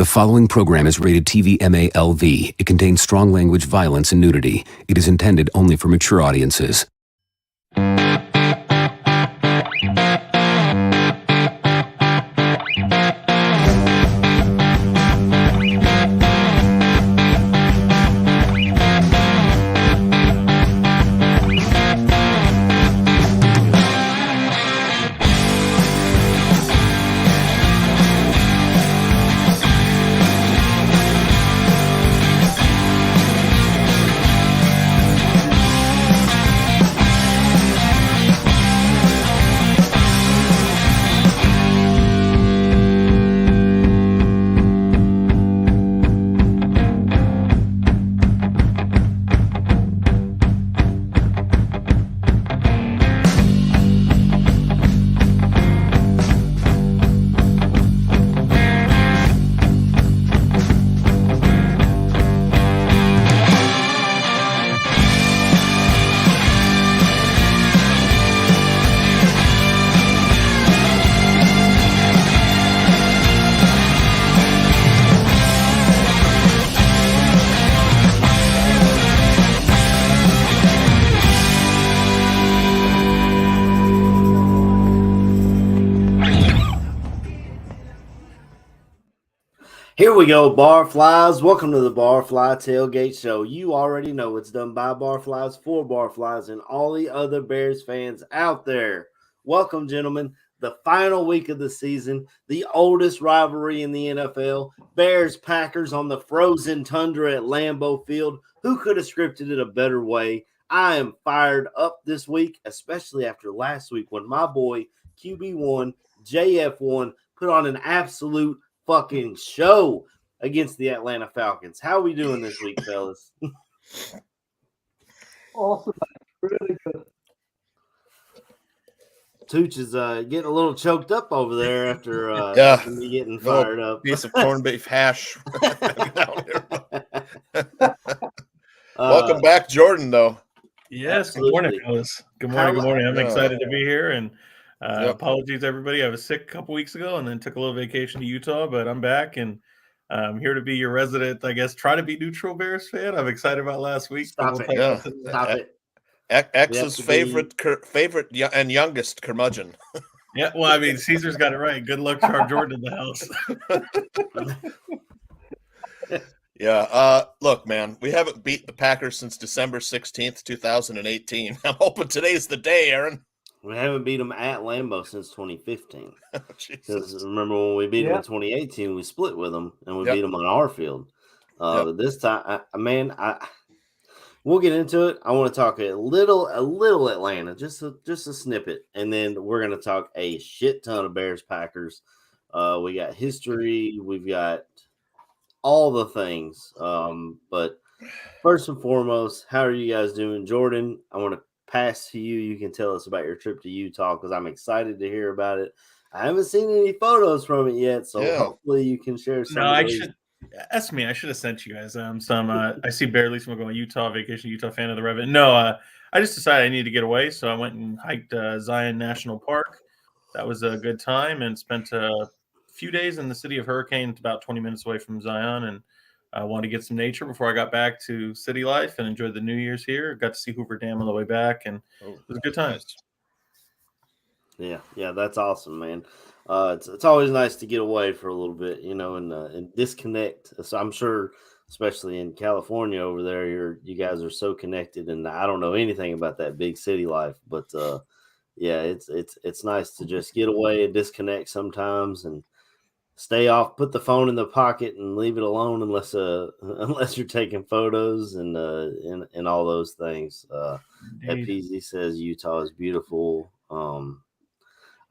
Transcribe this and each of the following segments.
following program is rated TV MALV. It contains strong language, violence, and nudity. It is intended only for mature audiences. Here we go, Barflies. Welcome to the Barfly Tailgate Show. You already know it's done by Barflies for Barflies and all the other Bears fans out there. Welcome, gentlemen. The final week of the season, the oldest rivalry in the NFL. Bears-Packers on the frozen tundra at Lambeau Field. Who could have scripted it a better way? I am fired up this week, especially after last week when my boy QB1, JF1 put on an absolute fucking show against the Atlanta Falcons. How are we doing this week, fellas? Awesome. Really good. Tooch is getting a little choked up over there after me getting fired up. Piece of corned beef hash. Welcome back, Jordan, though. Yes, Absolutely. Good morning, fellas. Good morning. I'm excited to be here, and apologies, everybody. I was sick a couple weeks ago and then took a little vacation to Utah, but I'm back, and I'm here to be your resident, I guess, try to be neutral Bears fan. I'm excited about last week. Stop it. X's favorite and youngest curmudgeon. Yeah, well, I mean, Caesar's got it right. Good luck to our Jordan in the house. Yeah. Look, man, we haven't beat the Packers since December 16th, 2018. I'm hoping today's the day, Aaron. We haven't beat them at Lambeau since 2015. Because remember when we beat them in 2018, we split with them and we beat them on our field. But this time, we'll get into it. I want to talk a little Atlanta, just a snippet, and then we're going to talk a shit ton of Bears Packers. We got history, we've got all the things. But first and foremost, how are you guys doing? Jordan, I want to pass to you. You can tell us about your trip to Utah because I'm excited to hear about it. I haven't seen any photos from it yet, so hopefully you can share some. No, I should. That's me. I should have sent you guys some. I see barely someone going Utah vacation, Utah fan of the Revenant. No, I just decided I needed to get away, so I went and hiked Zion National Park. That was a good time, and spent a few days in the city of Hurricane, about 20 minutes away from Zion, and I wanted to get some nature before I got back to city life and enjoyed the New Year's here. Got to see Hoover Dam on the way back, and it was a good time. Yeah, that's awesome, man. It's always nice to get away for a little bit, and disconnect. So I'm sure, especially in California over there, you guys are so connected, and I don't know anything about that big city life, but it's nice to just get away and disconnect sometimes and stay off, put the phone in the pocket and leave it alone unless you're taking photos and all those things. FPZ says Utah is beautiful.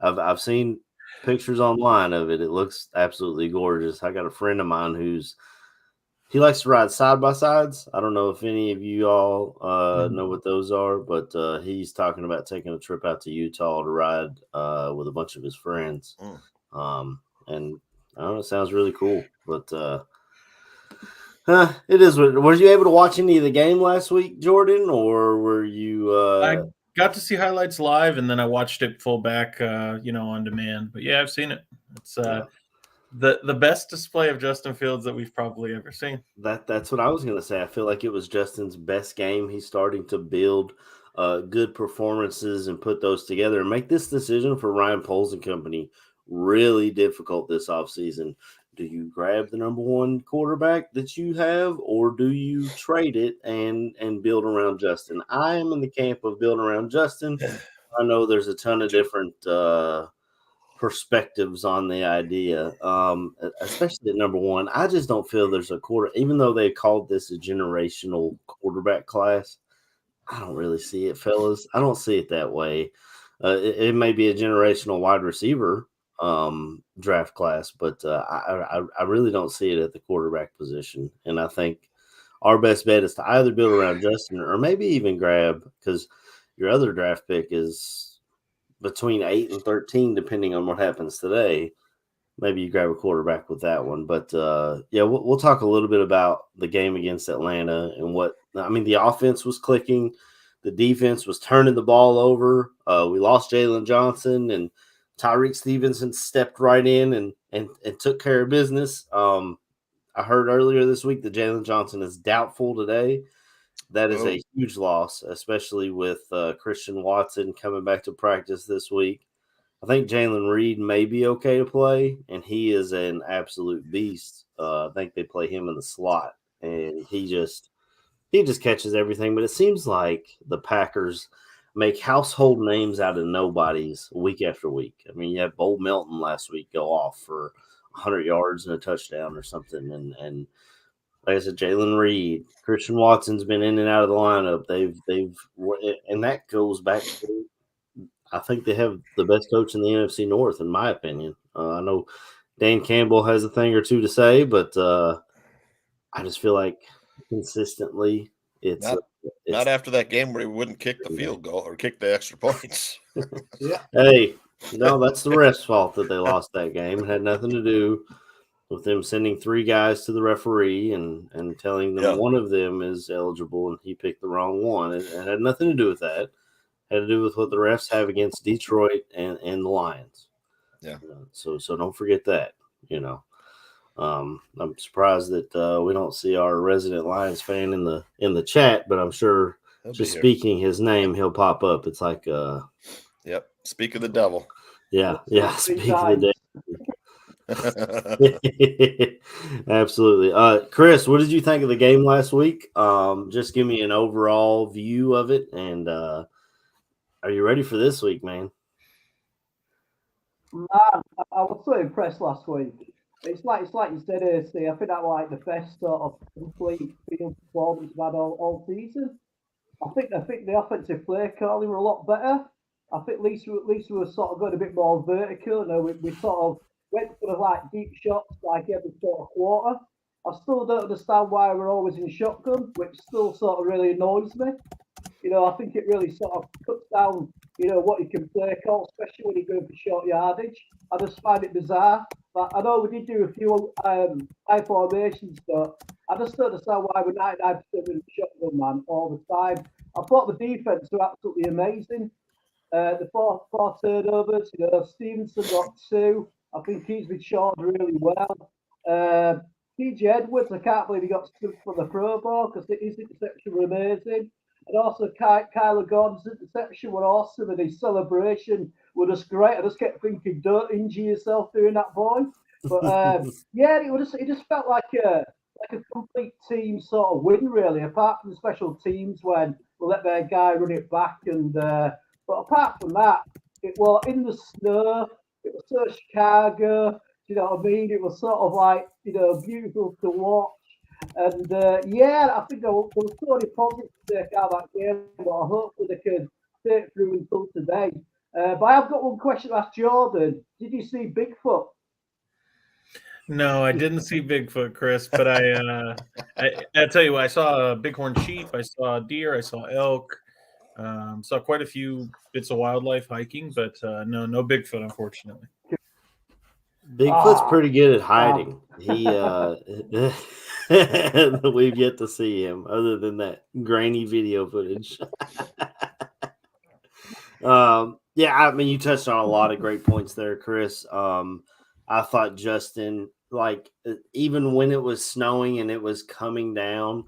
I've seen pictures online of it. It looks absolutely gorgeous. I got a friend of mine he likes to ride side by sides. I don't know if any of you all know what those are, but he's talking about taking a trip out to Utah to ride with a bunch of his friends. And I don't know, it sounds really cool, but it is. Were you able to watch any of the game last week, Jordan, or were you? I got to see highlights live, and then I watched it full back, on demand. But yeah, I've seen it. It's The best display of Justin Fields that we've probably ever seen. That's what I was going to say. I feel like it was Justin's best game. He's starting to build good performances and put those together and make this decision for Ryan Poles and company really difficult this offseason. Do you grab the number one quarterback that you have, or do you trade it and build around Justin? I am in the camp of building around Justin. I know there's a ton of different perspectives on the idea, especially at number one. I just don't feel there's a even though they called this a generational quarterback class, I don't really see it, fellas. I don't see it that way. It may be a generational wide receiver draft class, but I really don't see it at the quarterback position. And I think our best bet is to either build around Justin or maybe even grab, because your other draft pick is between 8 and 13, depending on what happens today. Maybe you grab a quarterback with that one. But, we'll talk a little bit about the game against Atlanta and the offense was clicking. The defense was turning the ball over. We lost Jalen Johnson, and Tyreek Stevenson stepped right in and took care of business. I heard earlier this week that Jalen Johnson is doubtful today. That is a huge loss, especially with Christian Watson coming back to practice this week. I think Jalen Reed may be okay to play, and he is an absolute beast. I think they play him in the slot, and he just catches everything. But it seems like the Packers make household names out of nobodies week after week. I mean, you had Bo Melton last week go off for 100 yards and a touchdown or something, and like I said, Jalen Reed, Christian Watson's been in and out of the lineup. And that goes back to, I think they have the best coach in the NFC North, in my opinion. I know Dan Campbell has a thing or two to say, but I just feel like consistently it's not after that game where he wouldn't kick the field goal or kick the extra points. Yeah. Hey, no, that's the ref's fault that they lost that game. It had nothing to do with them sending 3 guys to the referee and telling them one of them is eligible and he picked the wrong one. It had nothing to do with that. It had to do with what the refs have against Detroit and the Lions. Yeah. So don't forget that, I'm surprised that we don't see our resident Lions fan in the chat, but I'm sure just speaking his name, he'll pop up. It's like yep. Speak of the devil. Yeah. Speak of the devil. Absolutely. Chris, what did you think of the game last week? Just give me an overall view of it, and are you ready for this week, man? Man, I was so impressed last week. It's like you said, AC. I think that was like the best sort of complete field performance we've had all season. I think the offensive play calling were a lot better. I think at least we were sort of going a bit more vertical. We sort of went for like deep shots like every sort of quarter. I still don't understand why we're always in shotgun, which still sort of really annoys me. I think it really sort of cuts down, what you can play call, especially when you're going for short yardage. I just find it bizarre. But I know we did do a few high formations, but I just don't understand why we're 99% in shotgun, man, all the time. I thought the defense were absolutely amazing. The four turnovers, Stevenson got 2. I think he's been shorted really well. TJ Edwards, I can't believe he got stood for the Pro Bowl because his interception were amazing. And also Kyler Gordon's interception were awesome, and his celebration were just great. I just kept thinking, don't injure yourself doing that, boy. But it just felt like a complete team sort of win, really. Apart from the special teams when we let their guy run it back, but apart from that, it was in the snow. It was so Chicago. You know what I mean? It was sort of like beautiful to watch. And I think there was so many positives to take out of that game, but hopefully they can take through until today. But I've got one question to ask Jordan. Did you see Bigfoot? No, I didn't see Bigfoot, Chris, but I tell you what, I saw a bighorn sheep, I saw a deer, I saw elk, saw quite a few bits of wildlife hiking, but no Bigfoot, unfortunately. Bigfoot's pretty good at hiding. He we've yet to see him other than that grainy video footage. You touched on a lot of great points there, Chris. I thought Justin, like, even when it was snowing and it was coming down,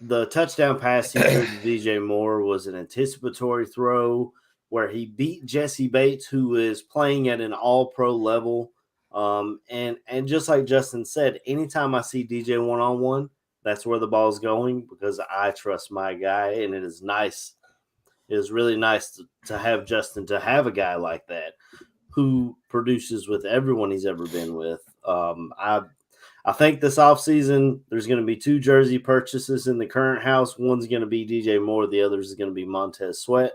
the touchdown pass he threw to DJ Moore was an anticipatory throw where he beat Jesse Bates, who is playing at an all-pro level. And just like Justin said, anytime I see DJ one-on-one, that's where the ball is going because I trust my guy, and it is nice. It is really nice to have Justin, to have a guy like that who produces with everyone he's ever been with. I think this offseason there's going to be 2 jersey purchases in the current house. One's going to be DJ Moore. The other is going to be Montez Sweat.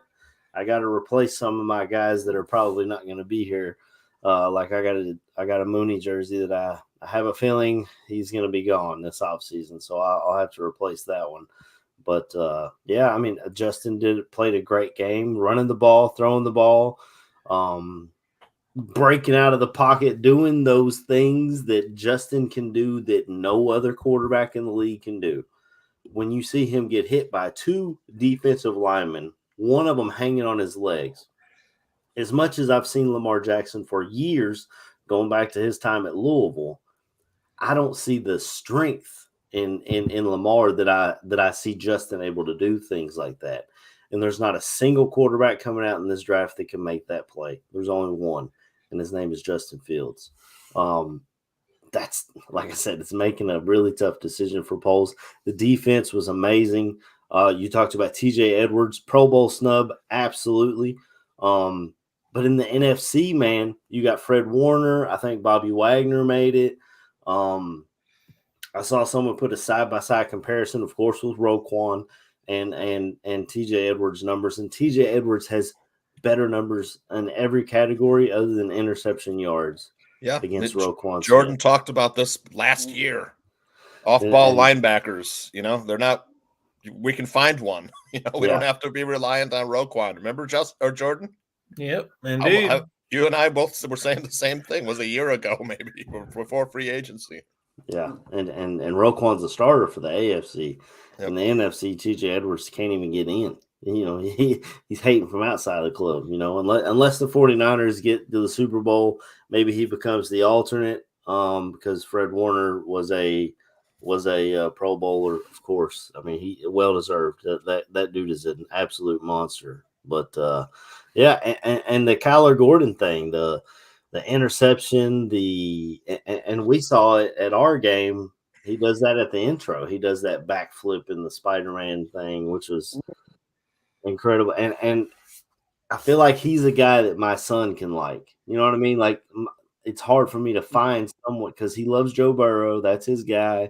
I got to replace some of my guys that are probably not going to be here. Like I got a Mooney jersey that I have a feeling he's going to be gone this offseason, so I'll have to replace that one. But yeah, I mean, Justin played a great game, running the ball, throwing the ball, breaking out of the pocket, doing those things that Justin can do that no other quarterback in the league can do. When you see him get hit by 2 defensive linemen, one of them hanging on his legs, as much as I've seen Lamar Jackson for years, going back to his time at Louisville, I don't see the strength in Lamar that I see Justin able to do things like that. And there's not a single quarterback coming out in this draft that can make that play. There's only one, and his name is Justin Fields. That's, like I said, it's making a really tough decision for Poles. The defense was amazing. You talked about TJ Edwards, Pro Bowl snub, absolutely. But in the NFC, man, you got Fred Warner. I think Bobby Wagner made it. I saw someone put a side-by-side comparison, of course, with Roquan and TJ Edwards' numbers. And TJ Edwards has better numbers in every category other than interception yards. Yeah, against Roquan. Jordan talked about this last year. Off-ball linebackers, they're not. We can find one. We don't have to be reliant on Roquan. Remember, Jordan? Yep, indeed. You and I both were saying the same thing. It was a year ago, maybe before free agency. Yeah, and Roquan's a starter for the AFC. Yep. In the NFC, TJ Edwards can't even get in. He's hating from outside the club. Unless the 49ers get to the Super Bowl, maybe he becomes the alternate. Because Fred Warner was a Pro Bowler, of course. I mean, he well deserved. That dude is an absolute monster. But yeah, and the Kyler Gordon thing, the interception, and we saw it at our game. He does that at the intro. He does that backflip in the Spider-Man thing, which was incredible. And I feel like he's a guy that my son can like. You know what I mean? Like, it's hard for me to find someone because he loves Joe Burrow. That's his guy.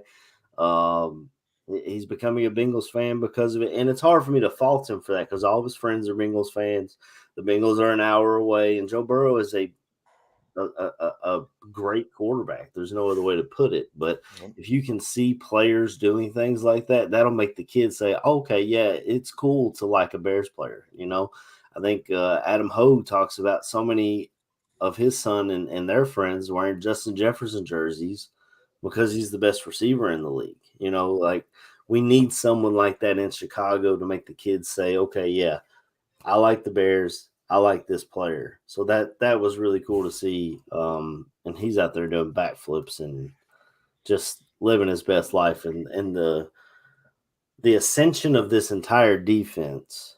He's becoming a Bengals fan because of it. And it's hard for me to fault him for that because all of his friends are Bengals fans. The Bengals are an hour away, and Joe Burrow is a great quarterback. There's no other way to put it. But if you can see players doing things like that, that'll make the kids say, okay, yeah, it's cool to like a Bears player. I think Adam Ho talks about so many of his son and their friends wearing Justin Jefferson jerseys because he's the best receiver in the league. Like, we need someone like that in Chicago to make the kids say, okay, yeah, I like the Bears. I like this player. So that was really cool to see. And he's out there doing backflips and just living his best life. And the ascension of this entire defense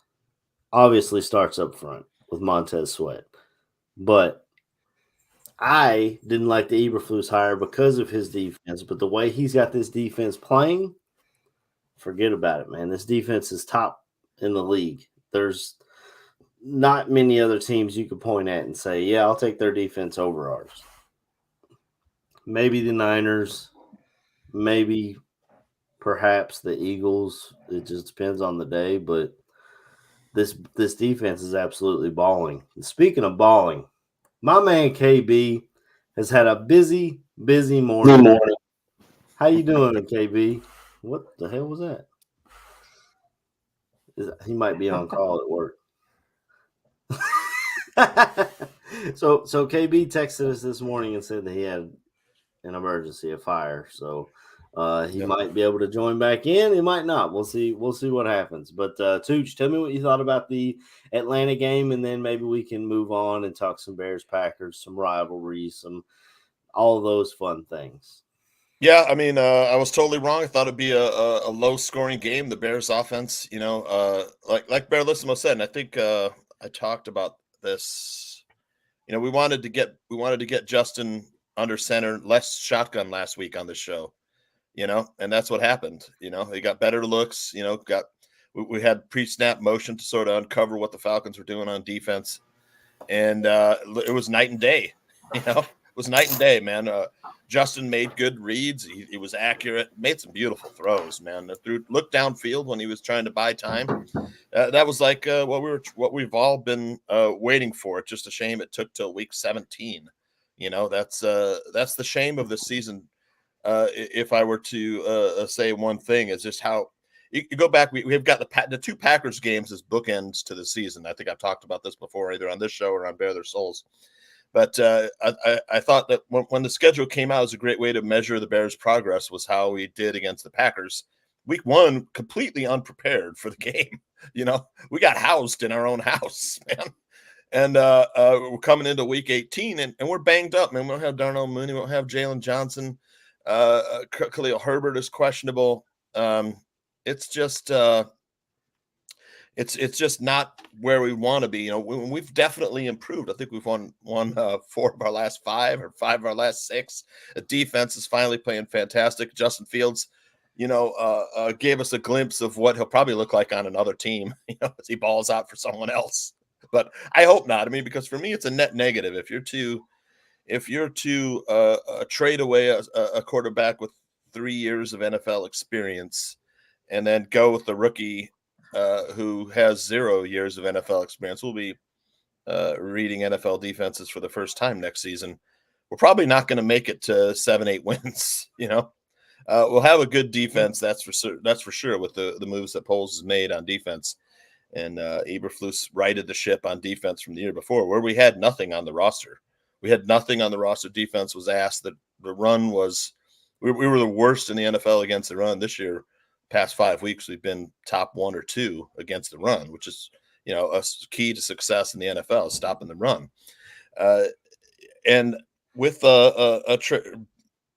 obviously starts up front with Montez Sweat. But I didn't like the Eberflus hire because of his defense. But the way he's got this defense playing, forget about it, man. This defense is top in the league. There's not many other teams you could point at and say, yeah, I'll take their defense over ours. Maybe the Niners, maybe perhaps the Eagles. It just depends on the day, but this defense is absolutely balling. And speaking of balling, my man KB has had a busy morning. How you doing, KB? What the hell was that? He might be on call at work. So KB texted us this morning and said that he had an emergency, a fire. So he might be able to join back in. He might not. We'll see what happens. But Tooch, tell me what you thought about the Atlanta game, and then maybe we can move on and talk some Bears Packers, some rivalries, some all those fun things. Yeah, I mean, I was totally wrong. I thought it'd be a low scoring game. The Bears offense, like Bearlissimo said, and I think I talked about this. We wanted to get Justin under center, less shotgun last week on the show. And that's what happened. He got better looks. We had pre-snap motion to sort of uncover what the Falcons were doing on defense, and it was night and day. It was night and day, man. Justin made good reads. He was accurate, made some beautiful throws, man. Looked downfield when he was trying to buy time. That was like what we've all been waiting for. It's just a shame it took till week 17. That's the shame of the season. If I were to say one thing, is just how you go back. We've got the two Packers games as bookends to the season. I think I've talked about this before, either on this show or on Bare Their Souls. But I thought that when the schedule came out, it was a great way to measure the Bears' progress was how we did against the Packers. Week 1, completely unprepared for the game. We got housed in our own house, man. And we're coming into week 18, and we're banged up, man. We don't have Darnell Mooney. We don't have Jalen Johnson. Khalil Herbert is questionable. It's just not where we want to be. We've definitely improved. I think we've won 4 of our last 5 or 5 of our last 6. The defense is finally playing fantastic. Justin Fields, gave us a glimpse of what he'll probably look like on another team, as he balls out for someone else. But I hope not. I mean, because for me, it's a net negative. If you're to trade away a quarterback with 3 years of NFL experience and then go with the rookie who has 0 years of NFL experience, we'll be reading NFL defenses for the first time next season. We're probably not going to make it to 7-8 wins. We'll have a good defense. That's for sure with the moves that Poles has made on defense. And Eberflus righted the ship on defense from the year before, where we had nothing on the roster. We had nothing on the roster. Defense was asked. That the run was we were the worst in the NFL against the run this year. Past 5 weeks, we've been top 1 or 2 against the run, which is a key to success in the NFL, stopping the run. And with the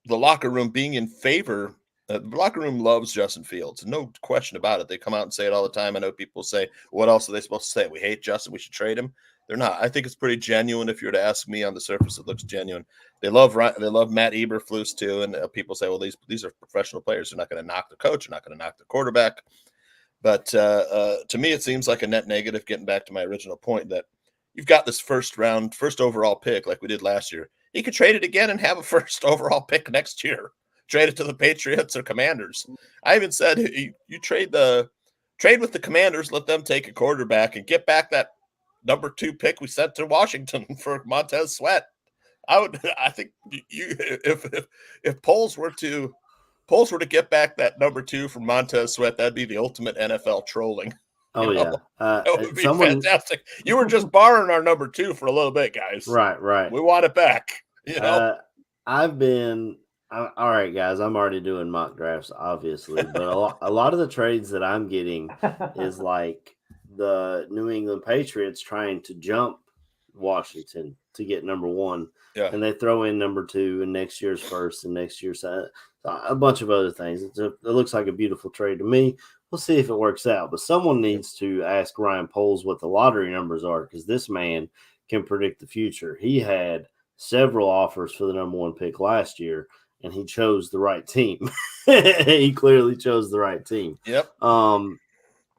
locker room being in favor. The locker room loves Justin Fields. No question about it. They come out and say it all the time. I know people say, what else are they supposed to say? We hate Justin. We should trade him. They're not. I think it's pretty genuine. If you were to ask me on the surface, it looks genuine. They love Matt Eberflus too. And people say, well, these are professional players. They're not going to knock the coach. They're not going to knock the quarterback. But to me, it seems like a net negative, getting back to my original point, that you've got this first overall pick like we did last year. You could trade it again and have a first overall pick next year. Trade it to the Patriots or Commanders. I even said you trade with the Commanders, let them take a quarterback and get back that number 2 pick we sent to Washington for Montez Sweat. I think if Poles were to get back that number 2 from Montez Sweat, that'd be the ultimate NFL trolling. Oh yeah, that would be fantastic. You were just borrowing our number 2 for a little bit, guys. Right. We want it back. All right, guys, I'm already doing mock drafts, obviously, but a lot of the trades that I'm getting is like the New England Patriots trying to jump Washington to get number 1. Yeah. And they throw in number 2 and next year's first and next year's a bunch of other things. It looks like a beautiful trade to me. We'll see if it works out. But someone needs to ask Ryan Poles what the lottery numbers are, because this man can predict the future. He had several offers for the number 1 pick last year, and he chose the right team. He clearly chose the right team. Yep. And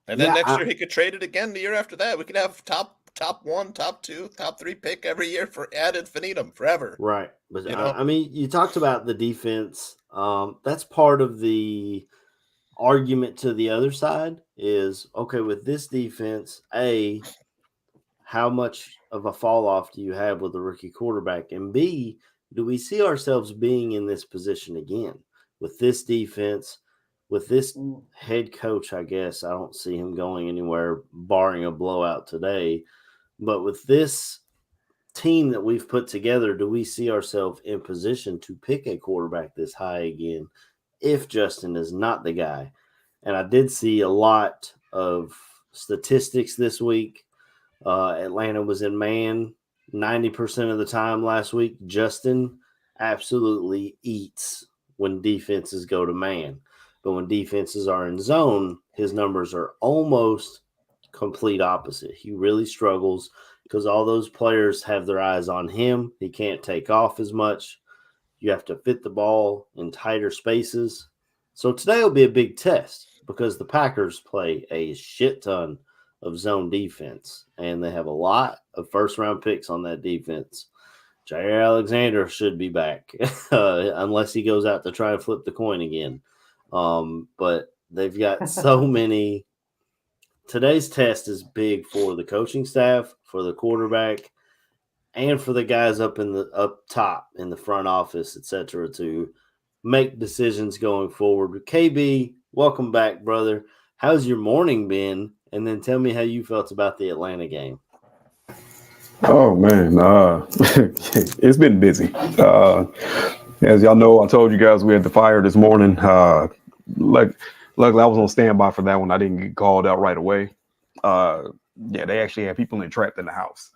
then next year he could trade it again. The year after that, we could have top 1, top 2, top 3 pick every year for ad infinitum forever. Right. But I mean, you talked about the defense. That's part of the argument to the other side is, okay, with this defense, how much of a fall off do you have with the rookie quarterback? And B, do we see ourselves being in this position again with this defense, with this head coach? I guess I don't see him going anywhere barring a blowout today. But with this team that we've put together, do we see ourselves in position to pick a quarterback this high again if Justin is not the guy? And I did see a lot of statistics this week. Atlanta was in man 90% of the time last week. Justin absolutely eats when defenses go to man. But when defenses are in zone, his numbers are almost complete opposite. He really struggles because all those players have their eyes on him. He can't take off as much. You have to fit the ball in tighter spaces. So today will be a big test because the Packers play a shit ton of zone defense, and they have a lot of first-round picks on that defense. Jair Alexander should be back unless he goes out to try and flip the coin again. But they've got so many. Today's test is big for the coaching staff, for the quarterback, and for the guys up top in the front office, etc., to make decisions going forward. KB, welcome back, brother. How's your morning been? And then tell me how you felt about the Atlanta game. Oh man, it's been busy. As y'all know, I told you guys we had the fire this morning. Luckily I was on standby for that one. I didn't get called out right away. They actually had people trapped in the house.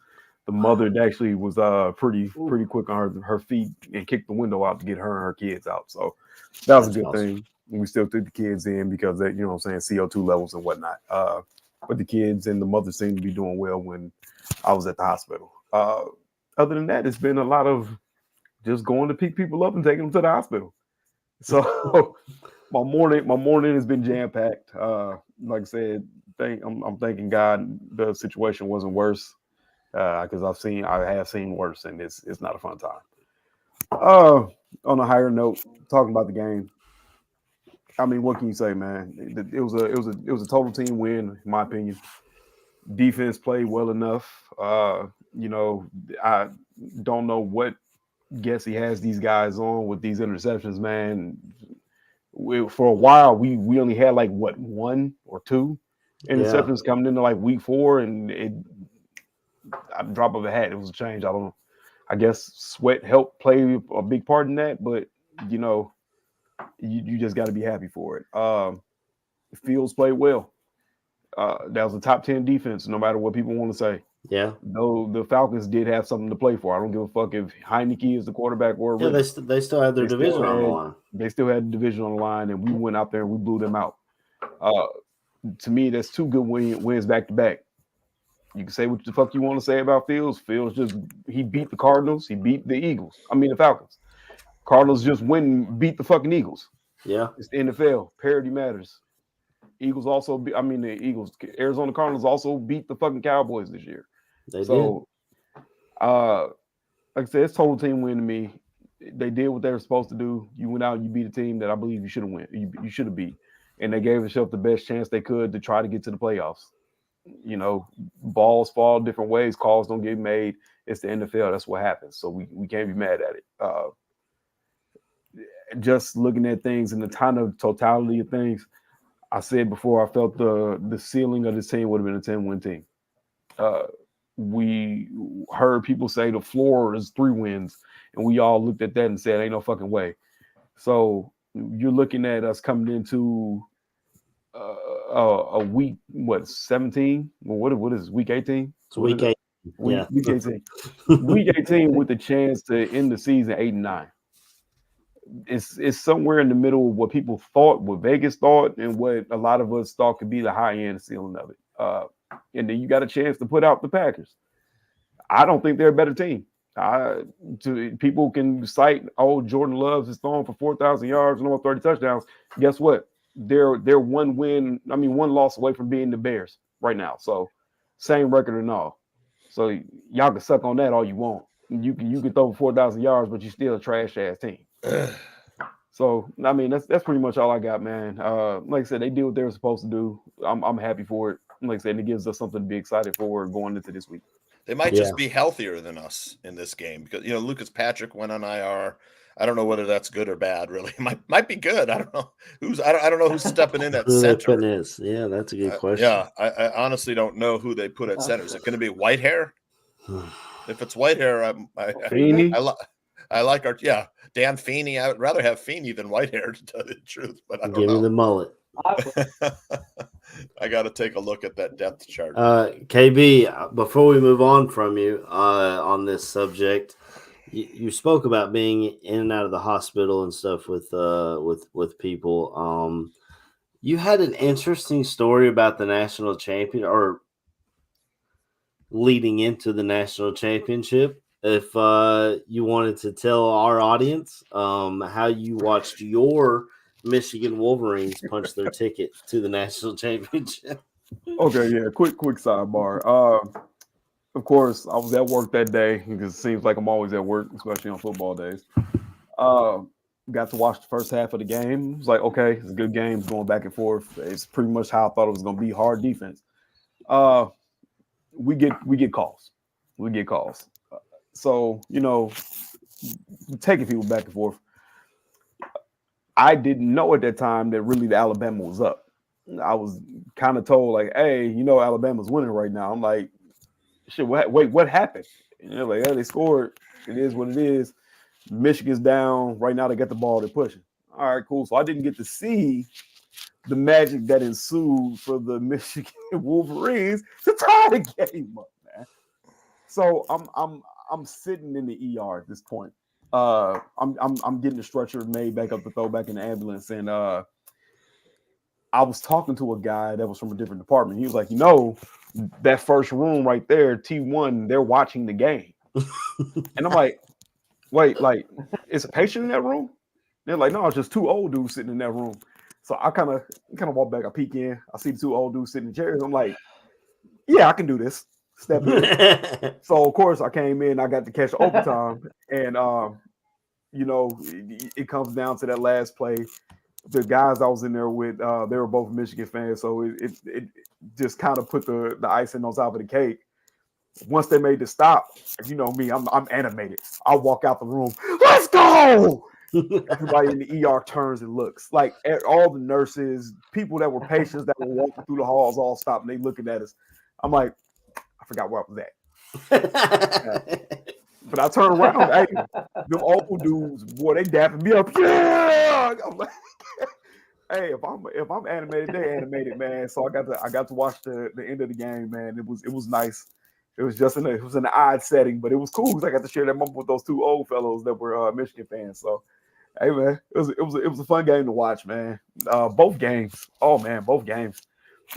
The mother actually was pretty quick on her feet and kicked the window out to get her and her kids out. So that was a good thing. We still threw the kids in because they, CO2 levels and whatnot. But the kids and the mother seemed to be doing well when I was at the hospital. Other than that, it's been a lot of just going to pick people up and taking them to the hospital. So my morning has been jam packed. Like I said, I'm thanking God the situation wasn't worse because I have seen worse, and it's not a fun time. On a higher note, talking about the game. I mean, what can you say, man? It was a total team win, in my opinion. Defense played well enough. I don't know what guess he has these guys on with these interceptions, man. For a while, we only had like one or two interceptions coming into like week 4, and a drop of a hat. It was a change. I don't know. I guess Sweat helped play a big part in that, but you just got to be happy for it. Fields played well. That was a top 10 defense, no matter what people want to say. Yeah. Though the Falcons did have something to play for. I don't give a fuck if Heineke is the quarterback or they still had their division on the line. They still had the division on the line, and we went out there and we blew them out. To me, that's 2 good wins back to back. You can say what the fuck you want to say about Fields. Fields he beat the Cardinals. He beat the Falcons. Cardinals just beat the fucking Eagles. Yeah. It's the NFL. Parity matters. Eagles also Arizona Cardinals also beat the fucking Cowboys this year. They did. Like I said, it's total team win to me. They did what they were supposed to do. You went out, you beat a team that I believe you should have won. You should have beat. And they gave themselves the best chance they could to try to get to the playoffs. Balls fall different ways, calls don't get made. It's the NFL. That's what happens. So we can't be mad at it. Just looking at things in the totality of things, I said before, I felt the ceiling of this team would have been a 10-win team. We heard people say the floor is 3 wins, and we all looked at that and said, ain't no fucking way. So you're looking at us coming into a week, 17? Well, what is this, week 18? It's week 8. Week 18. Week 18 with the chance to end the season 8-9. It's somewhere in the middle of what people thought, what Vegas thought, and what a lot of us thought could be the high end ceiling of it. And then you got a chance to put out the Packers. I don't think they're a better team. People can cite, Jordan Love is throwing for 4,000 yards and over 30 touchdowns. Guess what? They're one loss away from being the Bears right now. So same record and all. So y'all can suck on that all you want. You can throw for 4,000 yards, but you're still a trash ass team. So I mean that's pretty much all I got, man. Like I said, they did what they were supposed to do. I'm happy for it. Like I said, it gives us something to be excited for going into this week. They might just be healthier than us in this game because Lucas Patrick went on IR. I don't know whether that's good or bad. Really, might be good. I don't know I don't know who's stepping in at center. Yeah, that's a good question. I honestly don't know who they put at center. Is it going to be Whitehair? If it's Whitehair, I like our Dan Feeney. I would rather have Feeney than Whitehair, to tell you the truth. But I don't know. Give me the mullet. I got to take a look at that depth chart. KB, before we move on from you on this subject, you spoke about being in and out of the hospital and stuff with people. You had an interesting story about the national champion or leading into the national championship. If you wanted to tell our audience how you watched your Michigan Wolverines punch their ticket to the national championship. Okay, yeah. Quick sidebar. Of course, I was at work that day because it seems like I'm always at work, especially on football days. Got to watch the first half of the game. It was like, okay, it's a good game. It's going back and forth. It's pretty much how I thought it was going to be. Hard defense. We get calls. We get calls. So, taking people back and forth. I didn't know at that time that really the Alabama was up. I was kind of told like, hey, Alabama's winning right now. I'm like, shit, what happened? Like, hey, they scored. It is what it is. Michigan's down. Right now they got the ball. They're pushing. All right, cool. So I didn't get to see the magic that ensued for the Michigan Wolverines to tie the game up, man. So I'm sitting in the ER at this point. I'm getting the stretcher made back up to throw back in the ambulance, and I was talking to a guy that was from a different department. He was like, that first room right there, T1, they're watching the game. And I'm like, wait, like, is a patient in that room? They're like, no, it's just two old dudes sitting in that room. So I kind of walk back, I peek in, I see the two old dudes sitting in chairs. I'm like, yeah, I can do this. Step in. So of course I came in, I got to catch overtime, and it comes down to that last play. The guys I was in there with, they were both Michigan fans, so it just kind of put the icing on top of the cake. Once they made the stop, you know me, I'm animated. I walk out the room. Let's go! Everybody in the ER turns and looks. Like all the nurses, people that were patients that were walking through the halls, all stop and they looking at us. I'm like, I forgot where I was at. But I turn around, hey, them old dudes, boy, they dapping me up. Yeah, I'm like, hey, if I'm animated, they're animated, man. So I got to watch the end of the game, man. It was nice. It was just in an odd setting, but it was cool because I got to share that moment with those two old fellows that were Michigan fans. So, hey, man, it was a fun game to watch, man. Both games, both games.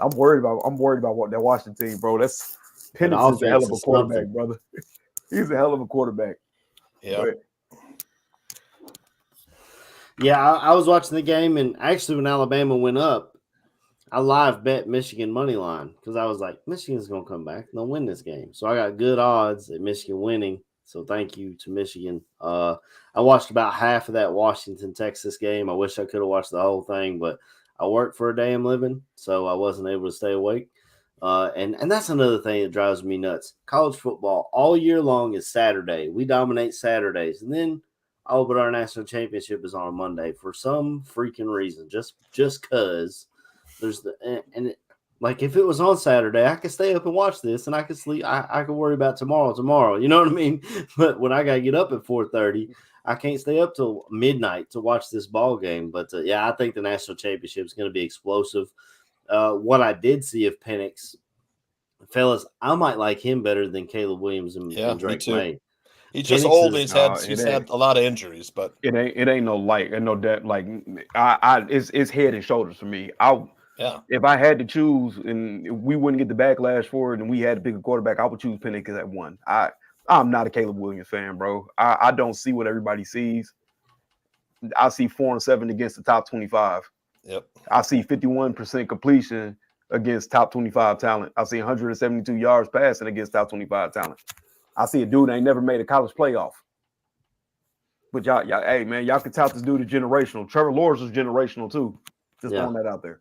I'm worried about what that Washington team, bro. That's Penix is a hell of a quarterback, brother. He's a hell of a quarterback. Yeah. Yeah, I was watching the game, and actually when Alabama went up, I live bet Michigan money line because I was like, Michigan's going to come back and they'll win this game. So I got good odds at Michigan winning. So thank you to Michigan. I watched about half of that Washington-Texas game. I wish I could have watched the whole thing, but I work for a damn living, so I wasn't able to stay awake. And that's another thing that drives me nuts. College football all year long is Saturday. We dominate Saturdays. And then, but our national championship is on a Monday for some freaking reason. Just because there's like if it was on Saturday, I could stay up and watch this and I could sleep. I could worry about tomorrow. You know what I mean? But when I got to get up at 4:30, I can't stay up till midnight to watch this ball game. But I think the national championship is going to be explosive. What I did see of Penix, fellas, I might like him better than Caleb Williams and Drake May. He's just old. He's had a lot of injuries, but it ain't no light and no depth. Like it's head and shoulders for me. If I had to choose and we wouldn't get the backlash for it and we had to pick a quarterback, I would choose Penix at one. I'm not a Caleb Williams fan, bro. I don't see what everybody sees. I see 4-7 against the top 25. Yep. I see 51% completion against top 25 talent. I see 172 yards passing against top 25 talent. I see a dude that ain't never made a college playoff. But y'all, hey man, y'all can tout this dude as generational. Trevor Lawrence is generational too. Just throwing that out there.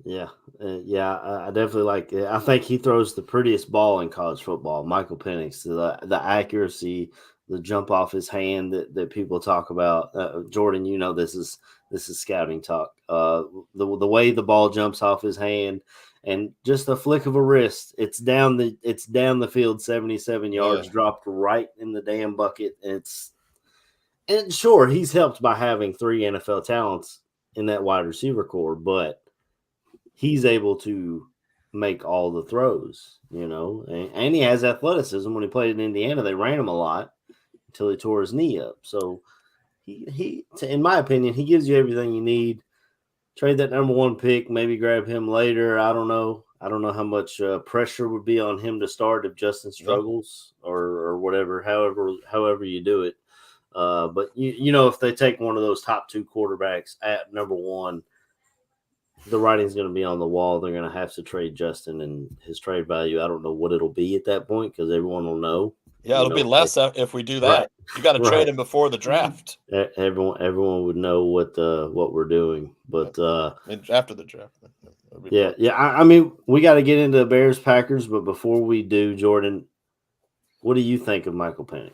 Yeah, I definitely like it. I think he throws the prettiest ball in college football. Michael Penix, the accuracy, the jump off his hand that people talk about. Jordan, this is scouting talk. The way the ball jumps off his hand. And just a flick of a wrist, it's down the field 77 yards, dropped right in the damn bucket. And sure, he's helped by having 3 NFL talents in that wide receiver core, but he's able to make all the throws, and he has athleticism. When he played in Indiana, they ran him a lot. until he tore his knee up. So he in my opinion, he gives you everything you need. Trade that number 1 pick, maybe grab him later. I don't know. I don't know how much pressure would be on him to start if Justin struggles or whatever, however you do it. But if they take one of those top 2 quarterbacks at number 1, the writing's going to be on the wall. They're going to have to trade Justin, and his trade value, I don't know what it'll be at that point because everyone will know. Yeah, it'll be less if we do that. Right. You got to trade him before the draft. Everyone would know what we're doing, but after the draft. Yeah. I mean, we got to get into the Bears Packers, but before we do, Jordan, what do you think of Michael Penix?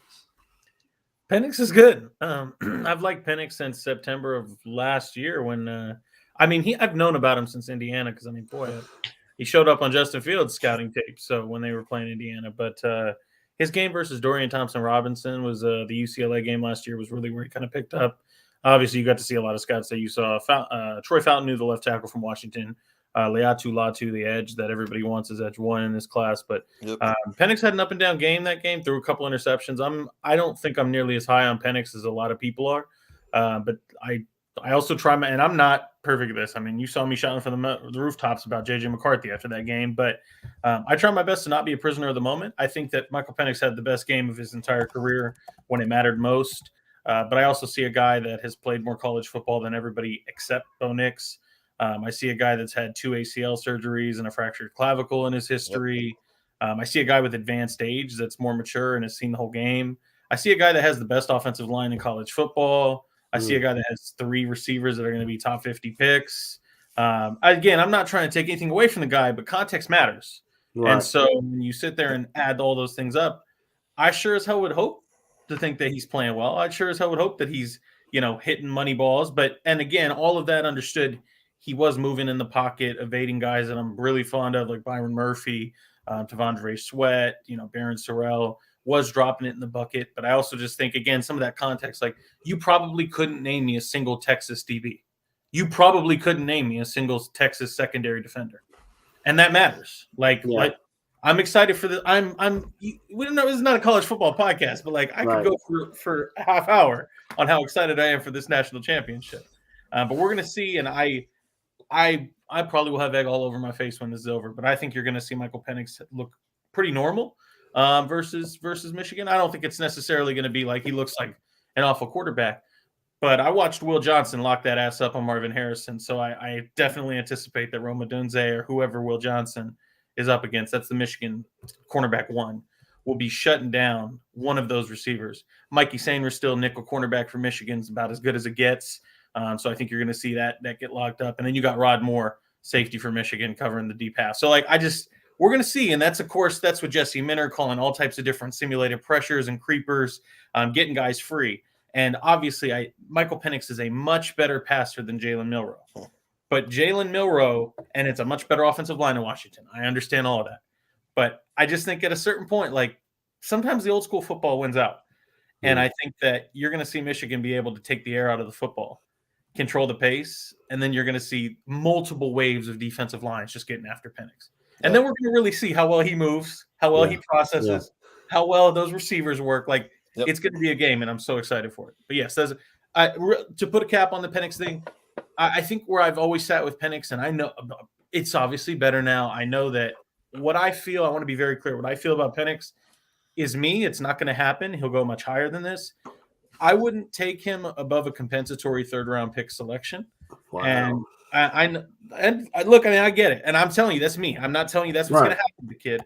Penix is good. I've liked Penix since September of last year when I've known about him since Indiana because he showed up on Justin Fields' scouting tape. So when they were playing Indiana, but his game versus Dorian Thompson-Robinson was the UCLA game last year was really where he kind of picked up. Obviously, you got to see a lot of scouts that you saw. Troy Fountain, the left tackle from Washington, Leatu Latu, the edge that everybody wants is edge 1 in this class. But Penix had an up and down game that game, threw a couple interceptions. I don't think I'm nearly as high on Penix as a lot of people are, but I also try and I'm not perfect at this. I mean, you saw me shouting from the rooftops about J.J. McCarthy after that game, but I try my best to not be a prisoner of the moment. I think that Michael Penix had the best game of his entire career when it mattered most, but I also see a guy that has played more college football than everybody except Bo Nix. I see a guy that's had 2 ACL surgeries and a fractured clavicle in his history. I see a guy with advanced age that's more mature and has seen the whole game. I see a guy that has the best offensive line in college football. I see a guy that has 3 receivers that are going to be top 50 picks. Again, I'm not trying to take anything away from the guy, but context matters. Right. And so when you sit there and add all those things up, I sure as hell would hope to think that he's playing well. I sure as hell would hope that he's, hitting money balls. And again, all of that understood, he was moving in the pocket, evading guys that I'm really fond of, like Byron Murphy, Tavondre Sweat, Barron Sorrell. Was dropping it in the bucket, but I also just think, again, some of that context, like you probably couldn't name me a single Texas DB. You probably couldn't name me a single Texas secondary defender. And that matters. Like I'm excited for this. We don't know, this is not a college football podcast, but I could go for a half hour on how excited I am for this national championship. But we're going to see, and I probably will have egg all over my face when this is over, but I think you're going to see Michael Penix look pretty normal. Versus Michigan. I don't think it's necessarily going to be like he looks like an awful quarterback, but I watched Will Johnson lock that ass up on Marvin Harrison, so I definitely anticipate that Roma Dunze or whoever Will Johnson is up against, that's the Michigan cornerback 1, will be shutting down one of those receivers. Mikey Sainer, still nickel cornerback for Michigan, is about as good as it gets, so I think you're going to see that get locked up, and then you got Rod Moore, safety for Michigan, covering the deep half. So we're going to see, and that's what Jesse Minter calling all types of different simulated pressures and creepers, getting guys free. And obviously, Michael Penix is a much better passer than Jalen Milroe. But Jalen Milroe, and it's a much better offensive line in Washington. I understand all of that. But I just think at a certain point, sometimes the old school football wins out. And I think that you're going to see Michigan be able to take the air out of the football, control the pace, and then you're going to see multiple waves of defensive lines just getting after Penix. And then we're going to really see how well he moves, how well he processes, how well those receivers work. It's going to be a game, and I'm so excited for it. But yes, to put a cap on the Penix thing, I think where I've always sat with Penix, and I know it's obviously better now. I know that what I feel, I want to be very clear, what I feel about Penix is me. It's not going to happen. He'll go much higher than this. I wouldn't take him above a compensatory 3rd-round pick selection. Wow. And I get it. And I'm telling you, that's me. I'm not telling you that's what's going to happen to the kid.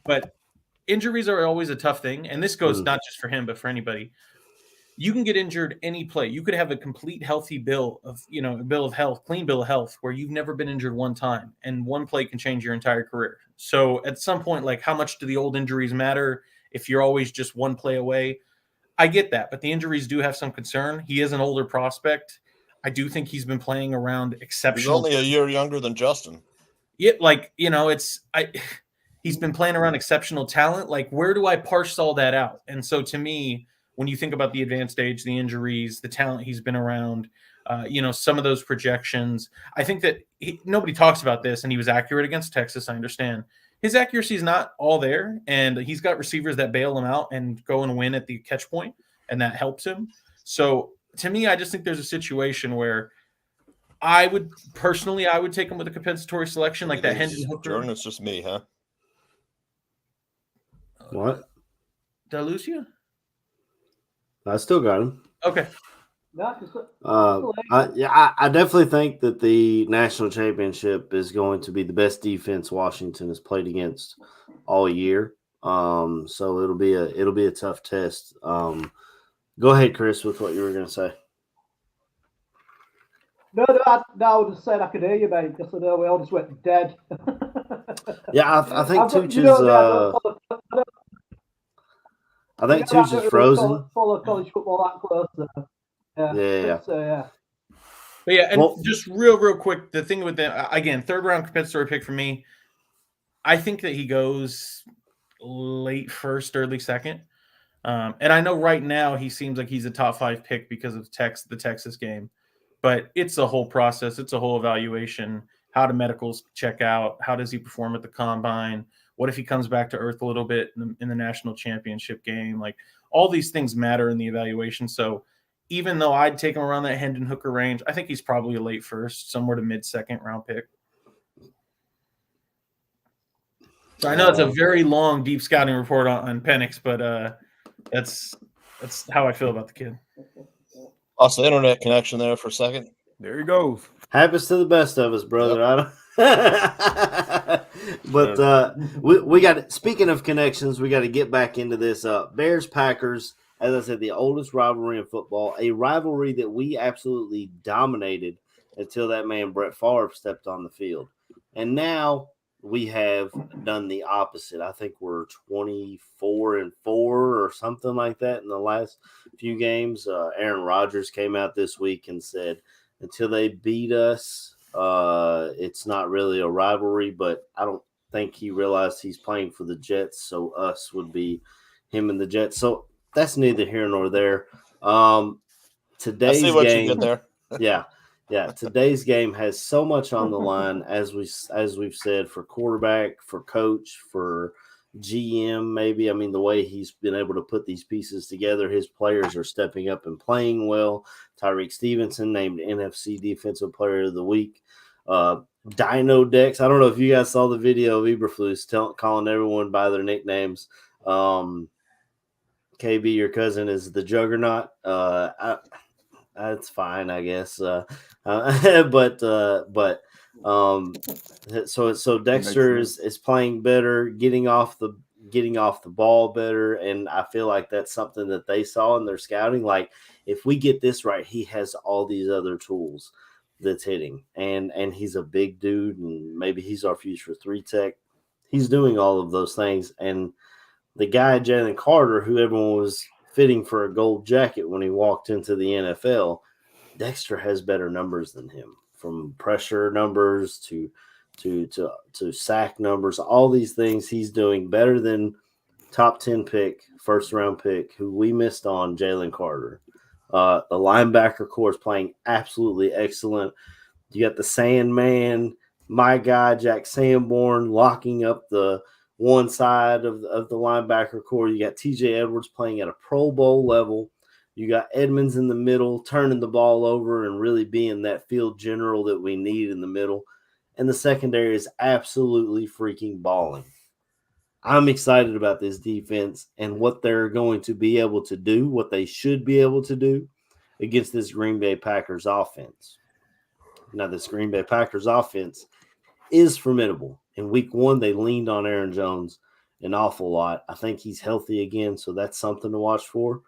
But injuries are always a tough thing. And this goes not just for him, but for anybody. You can get injured any play. You could have a complete healthy bill of health, clean bill of health, where you've never been injured one time. And one play can change your entire career. So at some point, how much do the old injuries matter if you're always just one play away? I get that. But the injuries do have some concern. He is an older prospect. I do think he's been playing around exceptional. He's only a year younger than Justin. Yeah, he's been playing around exceptional talent. Where do I parse all that out? And so to me, when you think about the advanced age, the injuries, the talent he's been around, some of those projections, I think that nobody talks about this, and he was accurate against Texas. I understand. His accuracy is not all there, and he's got receivers that bail him out and go and win at the catch point. and that helps him. So to me, I just think there's a situation where I would take him with a compensatory selection like that. Hendon Hooker. Jordan, it's just me, huh? What? Did I lose you? I still got him. Okay. I definitely think that the national championship is going to be the best defense Washington has played against all year. So it'll be a tough test. Go ahead, Chris, with what you were going to say. No, I would have said I could hear you, mate, because I know we all just went dead. Yeah, I think Tooch is frozen. Follow college football that close. Yeah. But yeah, and just real quick, the thing with them, again, 3rd round compensatory pick for me, I think that he goes late 1st, early 2nd. And I know right now he seems like he's a top 5 pick because of the Texas game. But it's a whole process. It's a whole evaluation. How do medicals check out? How does he perform at the combine? What if he comes back to earth a little bit in the national championship game? Like, all these things matter in the evaluation. So even though I'd take him around that Hendon Hooker range, I think he's probably a late 1st, somewhere to mid-2nd round pick. So I know it's a very long, deep scouting report on Penix, but that's how I feel about the kid. Lost the internet connection there for a second. There he goes. Happens to the best of us, brother. Yep. But we got. Speaking of connections, we got to get back into this. Bears Packers, as I said, the oldest rivalry in football, a rivalry that we absolutely dominated until that man Brett Favre stepped on the field, and now we have done the opposite. I think we're 24-4 or something like that in the last few games. Aaron Rodgers came out this week and said, until they beat us, it's not really a rivalry, but I don't think he realized he's playing for the Jets, so us would be him and the Jets. So that's neither here nor there. Today's I see what game, you did there. Yeah, today's game has so much on the line, as we've said, for quarterback, for coach, for GM, maybe. I mean, the way he's been able to put these pieces together, his players are stepping up and playing well. Tyreek Stevenson named NFC Defensive Player of the Week. Dino Dex, I don't know if you guys saw the video of Eberflus calling everyone by their nicknames. KB, your cousin, is the Juggernaut. That's fine, I guess. So Dexter is playing better, getting off the ball better, and I feel like that's something that they saw in their scouting. Like, if we get this right, he has all these other tools that's hitting, and he's a big dude, and maybe he's our future 3-tech. He's doing all of those things, and the guy Jalen Carter, who everyone was fitting for a gold jacket when he walked into the NFL, Dexter has better numbers than him, from pressure numbers to sack numbers, all these things. He's doing better than top 10 pick, 1st round pick, who we missed on, Jalen Carter. The linebacker core is playing absolutely excellent. You got the Sandman, my guy, Jack Sanborn, locking up the one side of the linebacker core. You got TJ Edwards playing at a Pro Bowl level. You got Edmonds in the middle, turning the ball over and really being that field general that we need in the middle. And the secondary is absolutely freaking balling. I'm excited about this defense and what they're going to be able to do, what they should be able to do against this Green Bay Packers offense. Now, this Green Bay Packers offense is formidable. In week 1, they leaned on Aaron Jones an awful lot. I think he's healthy again, so that's something to watch for.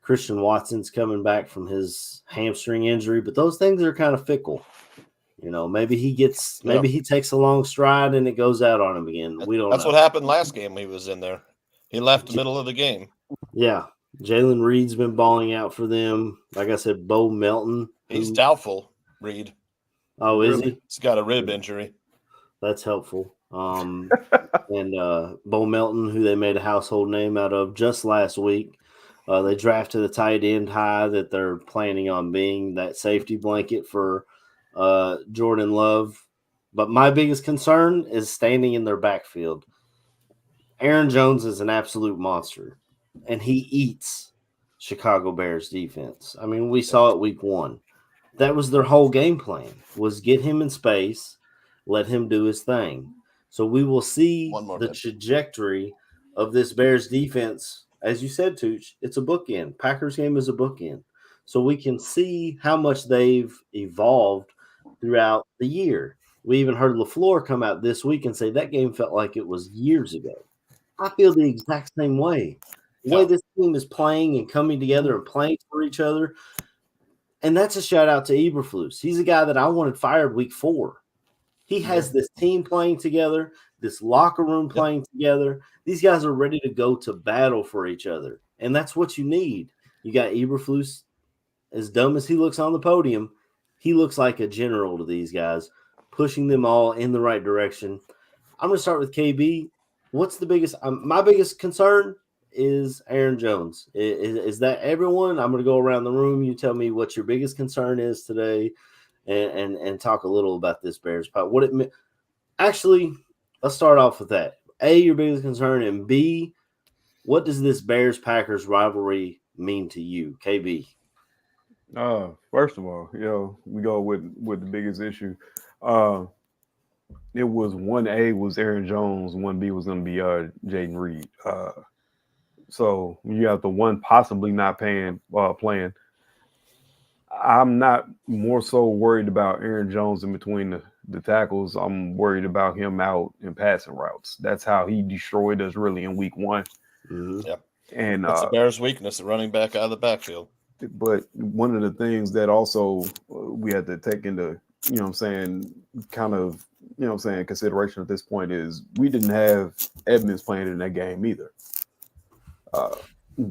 Christian Watson's coming back from his hamstring injury, but those things are kind of fickle. You know, maybe he takes a long stride and it goes out on him again. We don't know. That's what happened last game he was in there. He left the middle of the game. Yeah. Jalen Reed's been balling out for them. Like I said, Bo Melton. He's doubtful, Reed. Oh, is he? He's got a rib injury. That's helpful. And Bo Melton, who they made a household name out of just last week. They drafted a tight end high that they're planning on being that safety blanket for Jordan Love. But my biggest concern is standing in their backfield. Aaron Jones is an absolute monster, and he eats Chicago Bears defense. I mean, we saw it week 1. That was their whole game plan, was get him in space, let him do his thing. So we will see the trajectory of this Bears defense. As you said, Tooch, it's a bookend. Packers game is a bookend. So we can see how much they've evolved throughout the year. We even heard LaFleur come out this week and say that game felt like it was years ago. I feel the exact same way. The way this team is playing and coming together and playing for each other. And that's a shout out to Eberflus. He's a guy that I wanted fired week 4. He has this team playing together, this locker room playing together. These guys are ready to go to battle for each other. And that's what you need. You got Eberflus, as dumb as he looks on the podium, he looks like a general to these guys, pushing them all in the right direction. I'm going to start with KB. What's the biggest my biggest concern is Aaron Jones. Is that everyone? I'm going to go around the room. You tell me what your biggest concern is today and talk a little about this Bears part. What it actually, let's start off with that. A, your biggest concern, and B, what does this Bears-Packers rivalry mean to you, KB? First of all, we go with the biggest issue. It was 1A was Aaron Jones, 1B was going to be Jaden Reed. So you have the one possibly not playing. I'm not more so worried about Aaron Jones in between the tackles. I'm worried about him out in passing routes. That's how he destroyed us really in week 1. Mm-hmm. Yep. And that's the Bears' weakness, the running back out of the backfield. But one of the things that also we had to take into, consideration at this point is we didn't have Edmonds playing in that game either.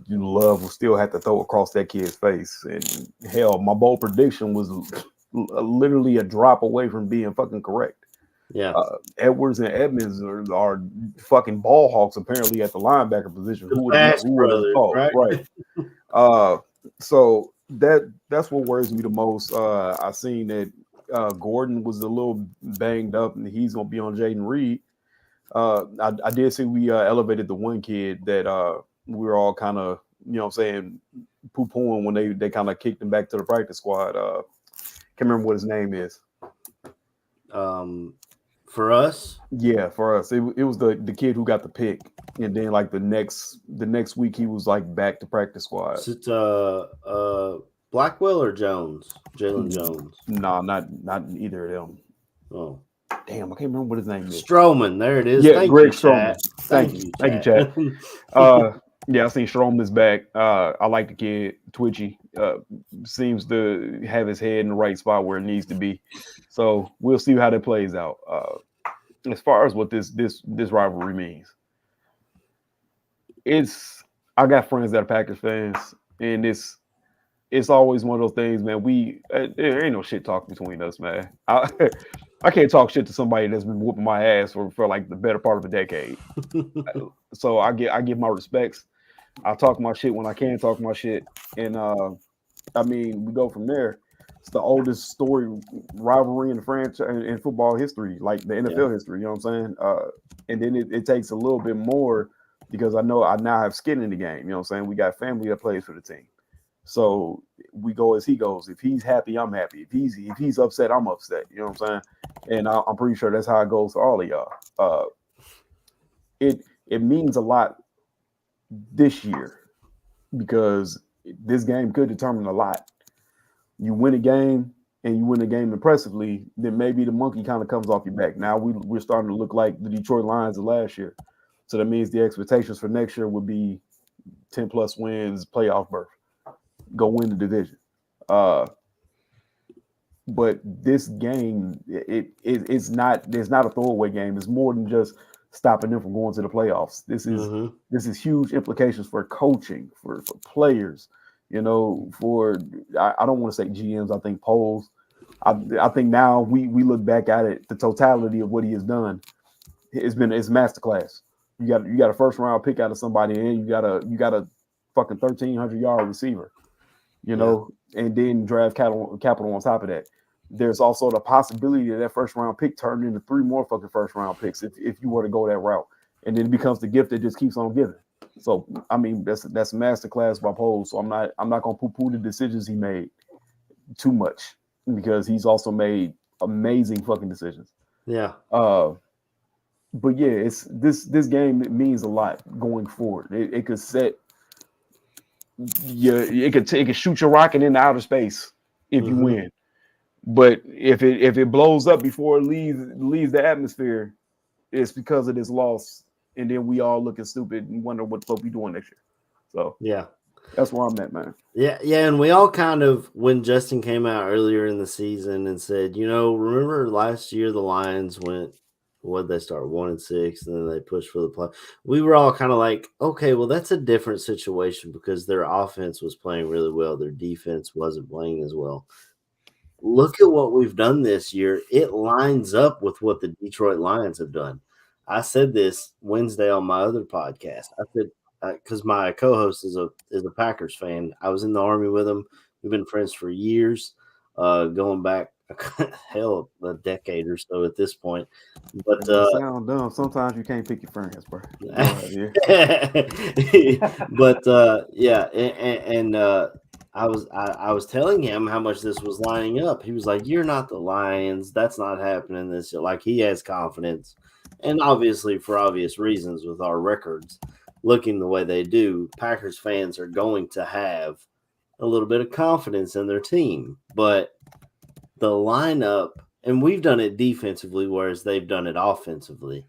Love will still have to throw across that kid's face. And hell, my bold prediction was literally a drop away from being fucking correct. Yeah. Edwards and Edmonds are fucking ball hawks apparently at the linebacker position. Who would have thought? Right. So that's what worries me the most. I seen that Gordon was a little banged up and he's gonna be on Jaden Reed. I did see we elevated the one kid that we were all kind of, poo-pooing when they kind of kicked him back to the practice squad. Can't remember what his name is. For us? Yeah, for us. It was the kid who got the pick. And then like the next week he was like back to practice squad. Is it Blackwell or Jones? Jalen Jones? No, not either of them. Oh. Damn, I can't remember what his name is. Strowman, there it is. Yeah, Thank Greg you, Strowman. Chad. Thank you, Chad. Yeah, I seen Strowman's back. I like the kid, twitchy. Seems to have his head in the right spot where it needs to be. So we'll see how that plays out. As far as what this rivalry means, I got friends that are Packers fans, and it's always one of those things, man. There ain't no shit talk between us, man. I can't talk shit to somebody that's been whooping my ass for like the better part of a decade. So I give my respects. I talk my shit when I can talk my shit, and we go from there. It's the oldest rivalry in the franchise in football history, like the NFL history. You know what I'm saying? And then it takes a little bit more because I know I now have skin in the game. You know what I'm saying? We got family that plays for the team. So we go as he goes. If he's happy, I'm happy. If he's upset, I'm upset. You know what I'm saying? And I'm pretty sure that's how it goes for all of y'all. It means a lot this year because this game could determine a lot. You win a game and you win a game impressively, then maybe the monkey kind of comes off your back. Now we're starting to look like the Detroit Lions of last year. So that means the expectations for next year would be 10 plus wins, playoff berth. Go win the division. But this game, it's not a throwaway game. It's more than just stopping them from going to the playoffs. This is huge implications for coaching, for players, I don't want to say GMs, I think polls. I think now we look back at it, the totality of what he has done. It's masterclass. You got a first round pick out of somebody, and you got a fucking 1,300-yard receiver. And then draft capital on top of that. There's also the possibility that first round pick turned into 3 more fucking first round picks if you were to go that route. And then it becomes the gift that just keeps on giving. So I mean, that's masterclass by Poles. So I'm not gonna poo-poo the decisions he made too much because he's also made amazing fucking decisions. Yeah. But yeah, it's this game means a lot going forward. It could set it could shoot your rocket into outer space if you win. But if it blows up before it leaves the atmosphere, it's because of this loss, and then we all looking stupid and wonder what the fuck we doing next year. So yeah, that's where I'm at, man. Yeah, and we all kind of, when Justin came out earlier in the season and said, remember last year the Lions went, what they start 1-6, and then they pushed for the play. We were all kind of like, okay, well that's a different situation because their offense was playing really well, their defense wasn't playing as well. Look at what we've done this year. It lines up with what the Detroit Lions have done. I said this Wednesday on my other podcast. I said, because my co-host is a Packers fan. I was in the Army with him. We've been friends for years, going back a decade or so at this point. But sound dumb. Sometimes you can't pick your friends, bro. But I was telling him how much this was lining up. He was like, "You're not the Lions. That's not happening this year." Like, he has confidence, and obviously for obvious reasons with our records looking the way they do, Packers fans are going to have a little bit of confidence in their team. But the lineup, and we've done it defensively, whereas they've done it offensively.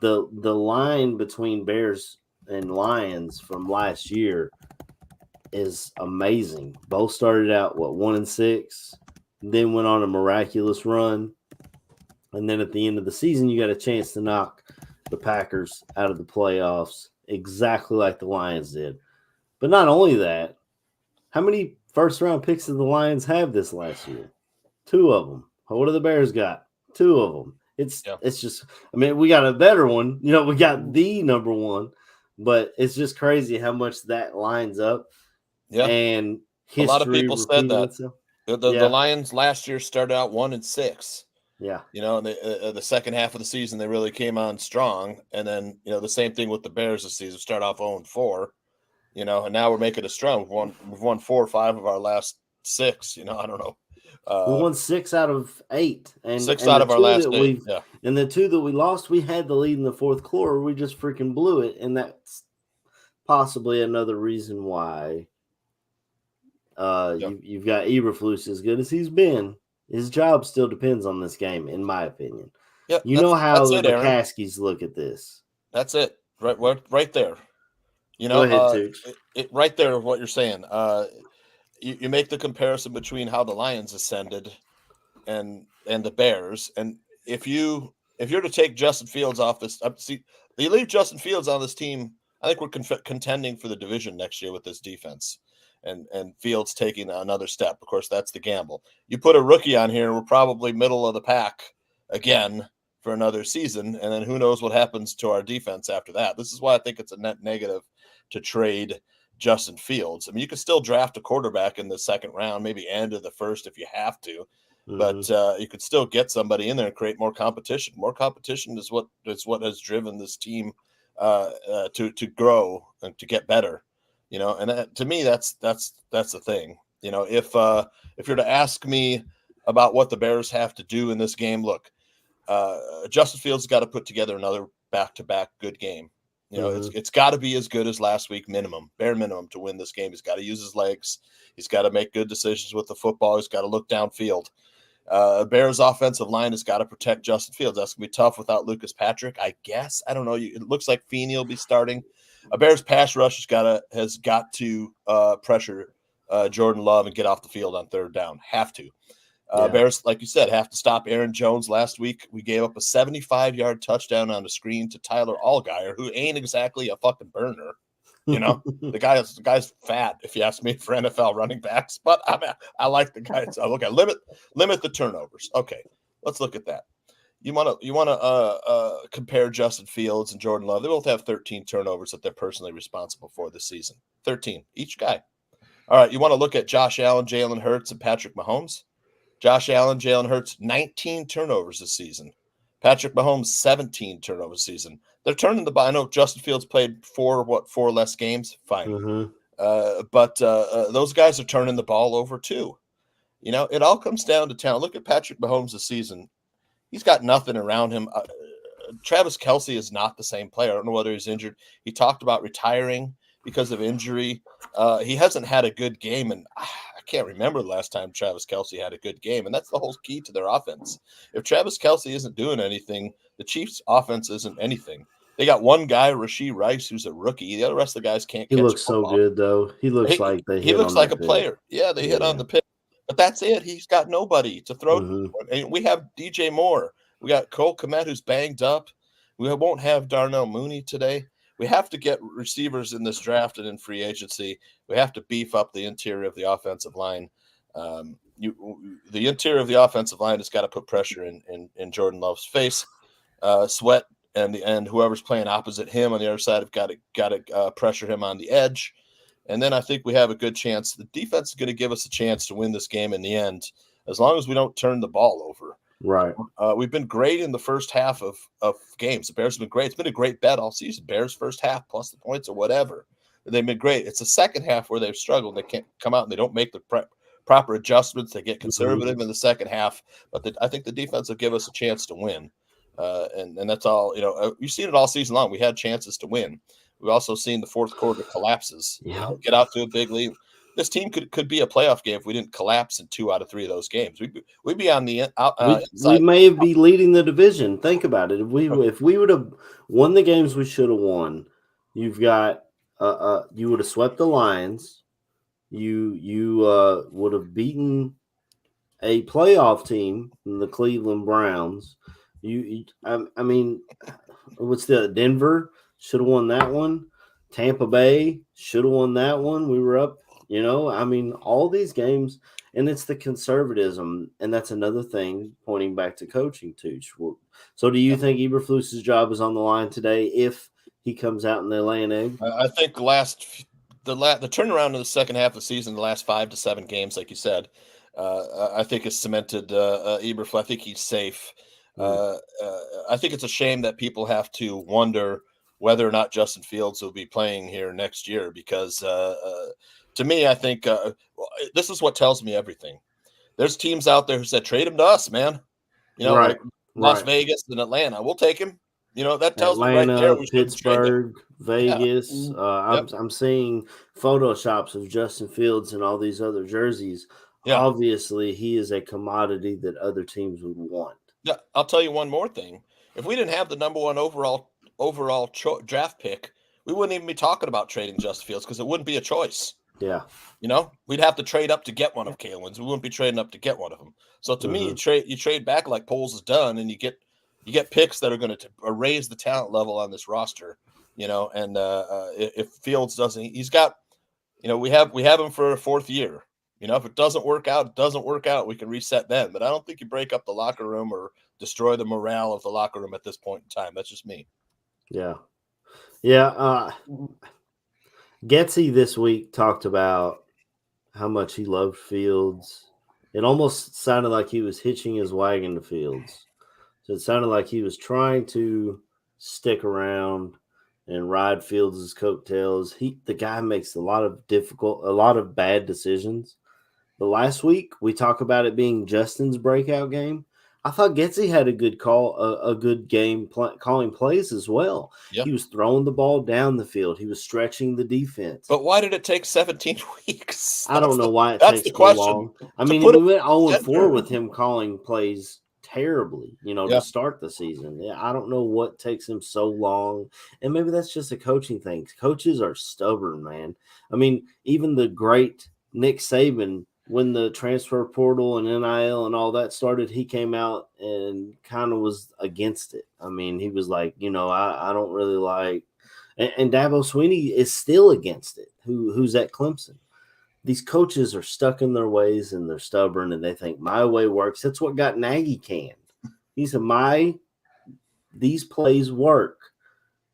The line between Bears and Lions from last year is amazing. Both started out 1-6, then went on a miraculous run, and then at the end of the season, you got a chance to knock the Packers out of the playoffs, exactly like the Lions did. But not only that, how many first-round picks did the Lions have this last year? 2 of them. What do the Bears got? 2 of them. It's just, I mean, we got a better one. We got the number one, but it's just crazy how much that lines up. Yeah. And a lot of people said that. Itself. The Lions last year started out 1-6. Yeah. And the second half of the season, they really came on strong. And then, the same thing with the Bears this season, start off 0-4, and now we're making a strong. We've won 4 or 5 of our last 6, I don't know. We won 6 out of 8. And 6 out of our last 8. Yeah. And the 2 that we lost, we had the lead in the fourth quarter. We just freaking blew it. And that's possibly another reason why you've got Eberflus, as good as he's been. His job still depends on this game, in my opinion. Yep, how the McCaskies look at this. That's it. Right there. Go ahead, right there, what you're saying. You make the comparison between how the Lions ascended and the Bears. And if you're to take Justin Fields off this, you leave Justin Fields on this team, I think we're contending for the division next year with this defense. And Fields taking another step. Of course, that's the gamble. You put a rookie on here, we're probably middle of the pack again for another season, and then who knows what happens to our defense after that. This is why I think it's a net negative to trade Justin Fields. I mean, you could still draft a quarterback in the second round, maybe end of the first if you have to, but you could still get somebody in there and create more competition. More competition is what has driven this team to grow and to get better. And that, to me, that's the thing. If you're to ask me about what the Bears have to do in this game, look, Justin Fields got to put together another back-to-back good game. It's got to be as good as last week, bare minimum, to win this game. He's got to use his legs. He's got to make good decisions with the football. He's got to look downfield. Bears offensive line has got to protect Justin Fields. That's going to be tough without Lucas Patrick, I guess. I don't know. It looks like Feeney will be starting. A Bears pass rush has got to pressure Jordan Love and get off the field on third down. Have to. Bears, like you said, have to stop Aaron Jones. Last week, we gave up a 75-yard touchdown on the screen to Tyler Allgeier, who ain't exactly a fucking burner. The guy's fat, if you ask me, for NFL running backs. But I like the guy. So look at limit the turnovers. Okay, let's look at that. You want to compare Justin Fields and Jordan Love. They both have 13 turnovers that they're personally responsible for this season. 13 each guy. All right, you want to look at Josh Allen, Jalen Hurts, and Patrick Mahomes. Josh Allen, Jalen Hurts, 19 turnovers this season. Patrick Mahomes, 17 turnovers this season. they're turning the ball. I know Justin Fields played four less games. Fine. Mm-hmm. But those guys are turning the ball over too. You know, it all comes down to talent. Look at Patrick Mahomes this season. He's got nothing around him. Travis Kelce is not the same player. I don't know whether he's injured. He talked about retiring because of injury. He hasn't had a good game, and I can't remember the last time Travis Kelce had a good game, and that's the whole key to their offense. If Travis Kelce isn't doing anything, the Chiefs' offense isn't anything. They got one guy, Rashee Rice, who's a rookie. The other rest of the guys can't. He looks so good, though. He looks like he looks like a player. Yeah, they hit on the pitch, but that's it. He's got nobody to throw. And we have DJ Moore. We got Cole Kmet, who's banged up. We won't have Darnell Mooney today. We have to get receivers in this draft and in free agency. We have to beef up the interior of the offensive line. The interior of the offensive line has got to put pressure in Jordan Love's face. Sweat and whoever's playing opposite him on the other side have got to pressure him on the edge. And then I think we have a good chance. The defense is going to give us a chance to win this game in the end, as long as we don't turn the ball over. Right. We've been great in the first half of games. The Bears have been great. It's been a great bet all season. Bears first half plus the points or whatever. They've been great. It's the second half where they've struggled. They can't come out and they don't make the proper adjustments. They get conservative in the second half. But I think the defense will give us a chance to win. And that's all. You know, you've seen it all season long. We had chances to win. We've also seen the fourth quarter collapses. Yeah. Get out to a big lead. This team could be a playoff game if we didn't collapse in 2 out of 3 of those games. We'd be on the we may be leading the division. Think about it. If we would have won the games we should have won, you've got you would have swept the Lions. You would have beaten a playoff team, the Cleveland Browns. I mean, what's the Denver should have won that one. Tampa Bay should have won that one. We were up. You know, I mean, all these games, and it's the conservatism, and that's another thing pointing back to coaching too. So, do you think Eberflus's job is on the line today if he comes out and they lay an egg? I think the turnaround in the second half of the season, the last 5 to 7 games, like you said, I think has cemented Eberflus. I think he's safe. I think it's a shame that people have to wonder whether or not Justin Fields will be playing here next year because. To me, I think this is what tells me everything. There's teams out there who said, trade him to us, man. You know, like Las Vegas and Atlanta. We'll take him. You know, that tells me right there we Pittsburgh, Vegas. Yeah. I'm seeing Photoshops of Justin Fields and all these other jerseys. Yeah. Obviously, he is a commodity that other teams would want. Yeah, I'll tell you one more thing. If we didn't have the number 1 overall draft pick, we wouldn't even be talking about trading Justin Fields because it wouldn't be a choice. Yeah. You know, we'd have to trade up to get one of Kalen's. We wouldn't be trading up to get one of them. So to me, you trade back like Poles has done, and you get picks that are going to raise the talent level on this roster. You know, and if Fields doesn't, he's got, you know, we have him for a 4th year. You know, if it doesn't work out, it doesn't work out. We can reset then. But I don't think you break up the locker room or destroy the morale of the locker room at this point in time. That's just me. Yeah. Yeah. Getsy this week talked about how much he loved Fields. It almost sounded like he was hitching his wagon to Fields. So it sounded like he was trying to stick around and ride Fields' coattails. The guy makes a lot of bad decisions. But last week we talked about it being Justin's breakout game. I thought Getsy had a good a good game calling plays as well. Yep. He was throwing the ball down the field. He was stretching the defense. But why did it take 17 weeks? I don't know why it takes so long. I mean, we went 0-4 with him calling plays terribly, you know, to start the season. Yeah, I don't know what takes him so long. And maybe that's just a coaching thing. Coaches are stubborn, man. I mean, even the great Nick Saban, when the transfer portal and NIL and all that started, he came out and kind of was against it. I mean, he was like, you know, I don't really like – and Dabo Swinney is still against it, who's at Clemson. These coaches are stuck in their ways and they're stubborn and they think my way works. That's what got Nagy canned. He said, these plays work.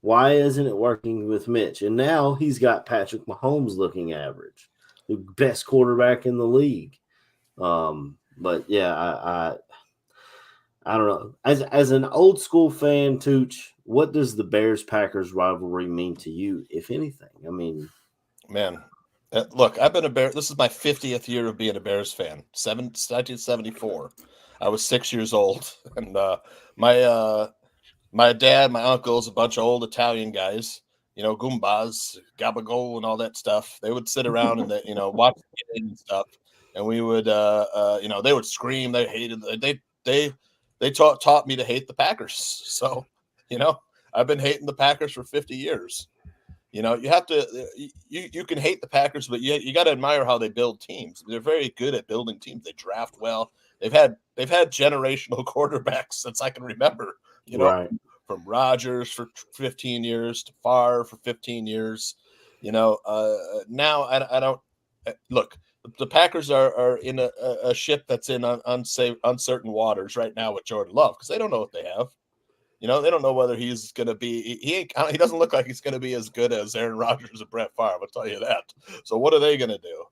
Why isn't it working with Mitch? And now he's got Patrick Mahomes looking average. The best quarterback in the league. But yeah, I don't know. As an old school fan, Tooch, what does the Bears Packers rivalry mean to you, if anything? I mean, Man, look, I've been a Bear. This is my 50th year of being a Bears fan. 1974. I was 6 years old, and my dad, my uncles, a bunch of old Italian guys, Goombas, Gabagool, and all that stuff. They would sit around and watch the game and stuff, and we would, they would scream. They hated. They taught me to hate the Packers. So, I've been hating the Packers for 50 years. You have to. You can hate the Packers, but you got to admire how they build teams. They're very good at building teams. They draft well. They've had generational quarterbacks since I can remember. right. From Rodgers for 15 years to Favre for 15 years. Now I don't look. The Packers are in a ship that's in uncertain waters right now with Jordan Love because they don't know what they have. They don't know whether he's going to be. He doesn't look like he's going to be as good as Aaron Rodgers and Brett Favre. I'll tell you that. So what are they going to do?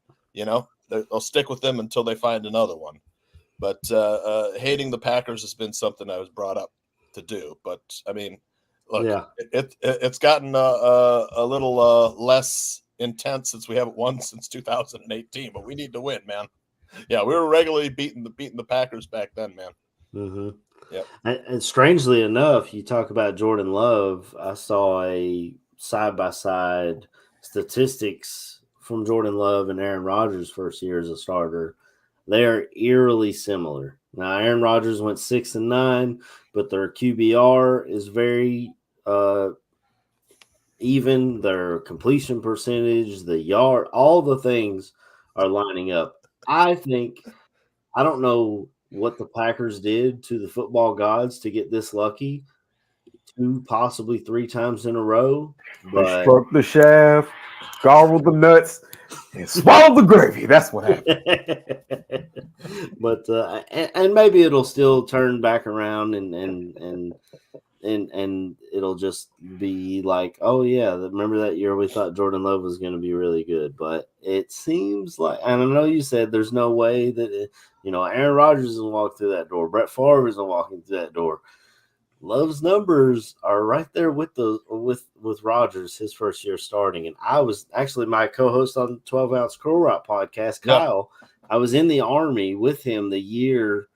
They'll stick with them until they find another one. But hating the Packers has been something I was brought up to do. But I mean, look, Yeah. it's gotten a little less intense since we haven't won since 2018. But we need to win, man. Yeah, we were regularly beating the Packers back then, man. Mm-hmm. Yep. And strangely enough, you talk about Jordan Love. I saw a side-by-side statistics from Jordan Love and Aaron Rodgers' first year as a starter. They are eerily similar. Now, Aaron Rodgers went 6-9, but their QBR is very even. Their completion percentage, the yard, all the things are lining up. I don't know what the Packers did to the football gods to get this lucky 2, possibly 3 times in a row. But Struck the shaft, gobbled the nuts, and swallowed the gravy. That's what happened. But and maybe it'll still turn back around and it'll just be like, oh yeah, remember that year we thought Jordan Love was going to be really good. But it seems like, and I know you said there's no way that Aaron Rodgers isn't walking through that door. Brett Favre isn't walking through that door. Love's numbers are right there with Rodgers his first year starting. And I was actually my co-host on 12 Ounce Curl Rock podcast, Kyle. Yep. I was in the Army with him the year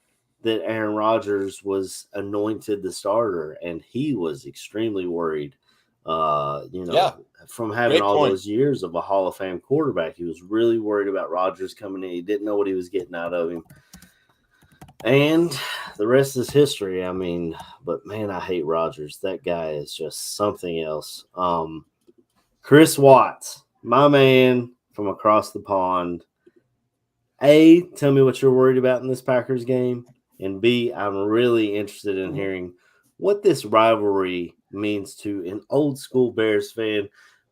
that Aaron Rodgers was anointed the starter, and he was extremely worried. From having all those years of a Hall of Fame quarterback, he was really worried about Rodgers coming in. He didn't know what he was getting out of him. And the rest is history. I mean, but man, I hate Rodgers. That guy is just something else. Chris Watts, my man from across the pond. A, tell me what you're worried about in this Packers game. And B, I'm really interested in hearing what this rivalry means to an old school Bears fan,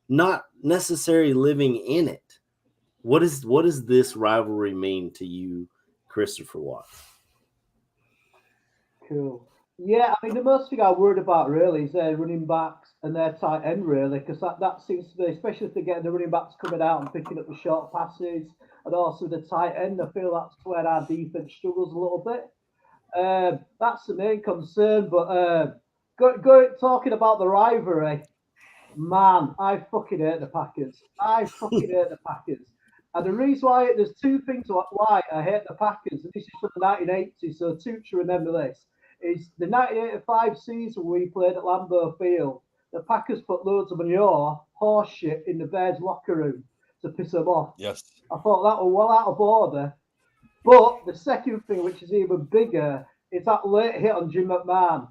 not necessarily living in it. What does this rivalry mean to you, Christopher Watts? Cool. Yeah, I mean, the most thing I'm worried about really is their running backs and their tight end, really, because that seems to be, especially if they're getting the running backs coming out and picking up the short passes, and also the tight end. I feel that's where our defense struggles a little bit. That's the main concern. But talking about the rivalry, man, I fucking hate the Packers. And the reason why, there's 2 things why I hate the Packers, and this is from the 1980s, so Tooch remember this, is the 1985 season we played at Lambeau Field. The Packers put loads of manure, horse shit in the Bears locker room to piss them off. Yes. I thought that was well out of order. But the second thing, which is even bigger, is that late hit on Jim McMahon.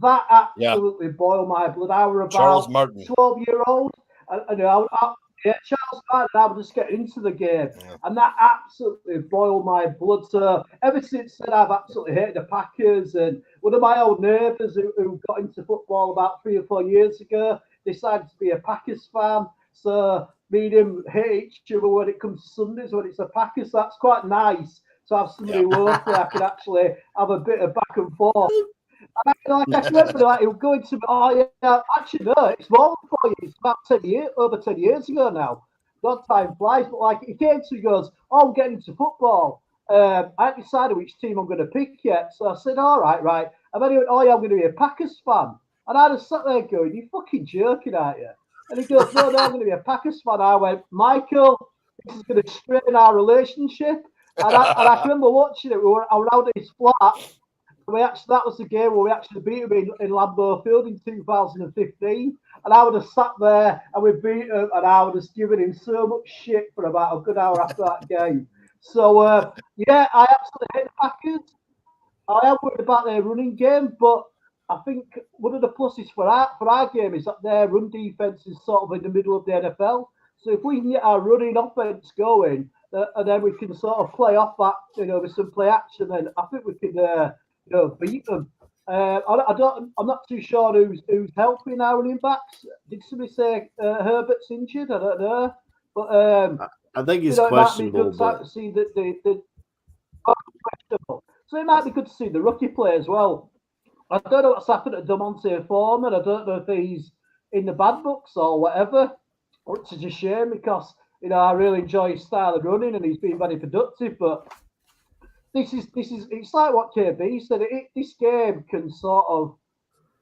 That absolutely boiled my blood. I was about 12-year-old. Charles Martin, I would just get into the game. Yeah. And that absolutely boiled my blood. So ever since then, I've absolutely hated the Packers. And one of my old neighbours who got into football about 3 or 4 years ago decided to be a Packers fan. So me and him hate each other when it comes to Sundays, when it's the Packers. So that's quite nice to have somebody locally I can actually have a bit of back and forth. And I remember he was going to me, oh yeah, actually no, it's more than 4 years, it's about 10 years, over 10 years ago now. God, time flies, but he came to me, he goes, oh, I'm getting into football. I haven't decided which team I'm going to pick yet. So I said, all right. And then he went, oh, yeah, I'm going to be a Packers fan. And I just sat there going, you fucking joking, aren't you? And he goes, no, I'm going to be a Packers fan. I went, Michael, this is going to strain our relationship. And I can remember watching it. We were around his flat. That was the game where we actually beat him in Lambeau Field in 2015. And I would have sat there and we beat him, and I would have given him so much shit for about a good hour after that game. So, yeah, I absolutely hate the Packers. I am worried about their running game, but I think one of the pluses for our game is that their run defense is sort of in the middle of the NFL. So if we can get our running offense going, and then we can sort of play off that, with some play action, then I think we can, beat them. I'm not too sure who's helping our running backs. Did somebody say Herbert's injured? I don't know, but I think he's questionable. But to see the questionable. So it might be good to see the rookie play as well. I don't know what's happened to Demonte Foreman. I don't know if he's in the bad books or whatever, which is a shame because I really enjoy his style of running and he's been very productive. But this is it's like what KB said. This game can sort of,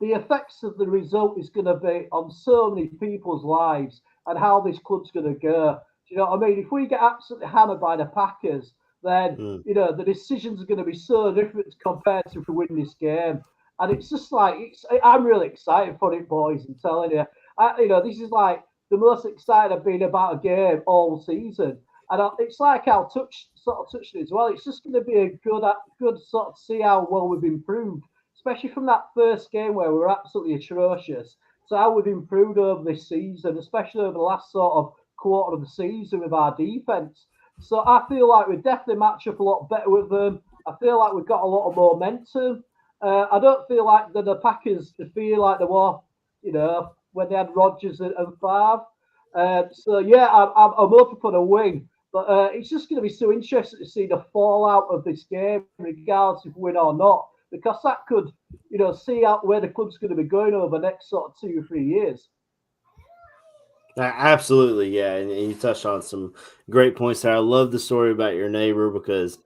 the effects of the result is going to be on so many people's lives and how this club's going to go. Do you know what I mean? If we get absolutely hammered by the Packers, then the decisions are going to be so different compared to if we win this game. And it's just like I'm really excited for it, boys. I'm telling you, this is like the most excited I've been about a game all season. And it's like I'll touch it as well. It's just going to be a good sort of see how well we've improved, especially from that first game where we were absolutely atrocious. So how we've improved over this season, especially over the last sort of quarter of the season with our defense. So I feel like we definitely match up a lot better with them. I feel like we've got a lot of momentum. I don't feel like the Packers feel like they were, when they had Rodgers and Favre. So yeah, I'm hoping for the win. But it's just going to be so interesting to see the fallout of this game, regardless if we win or not, because that could, see out where the club's going to be going over the next sort of 2 or 3 years. Absolutely, yeah. And you touched on some great points there. I love the story about your neighbor because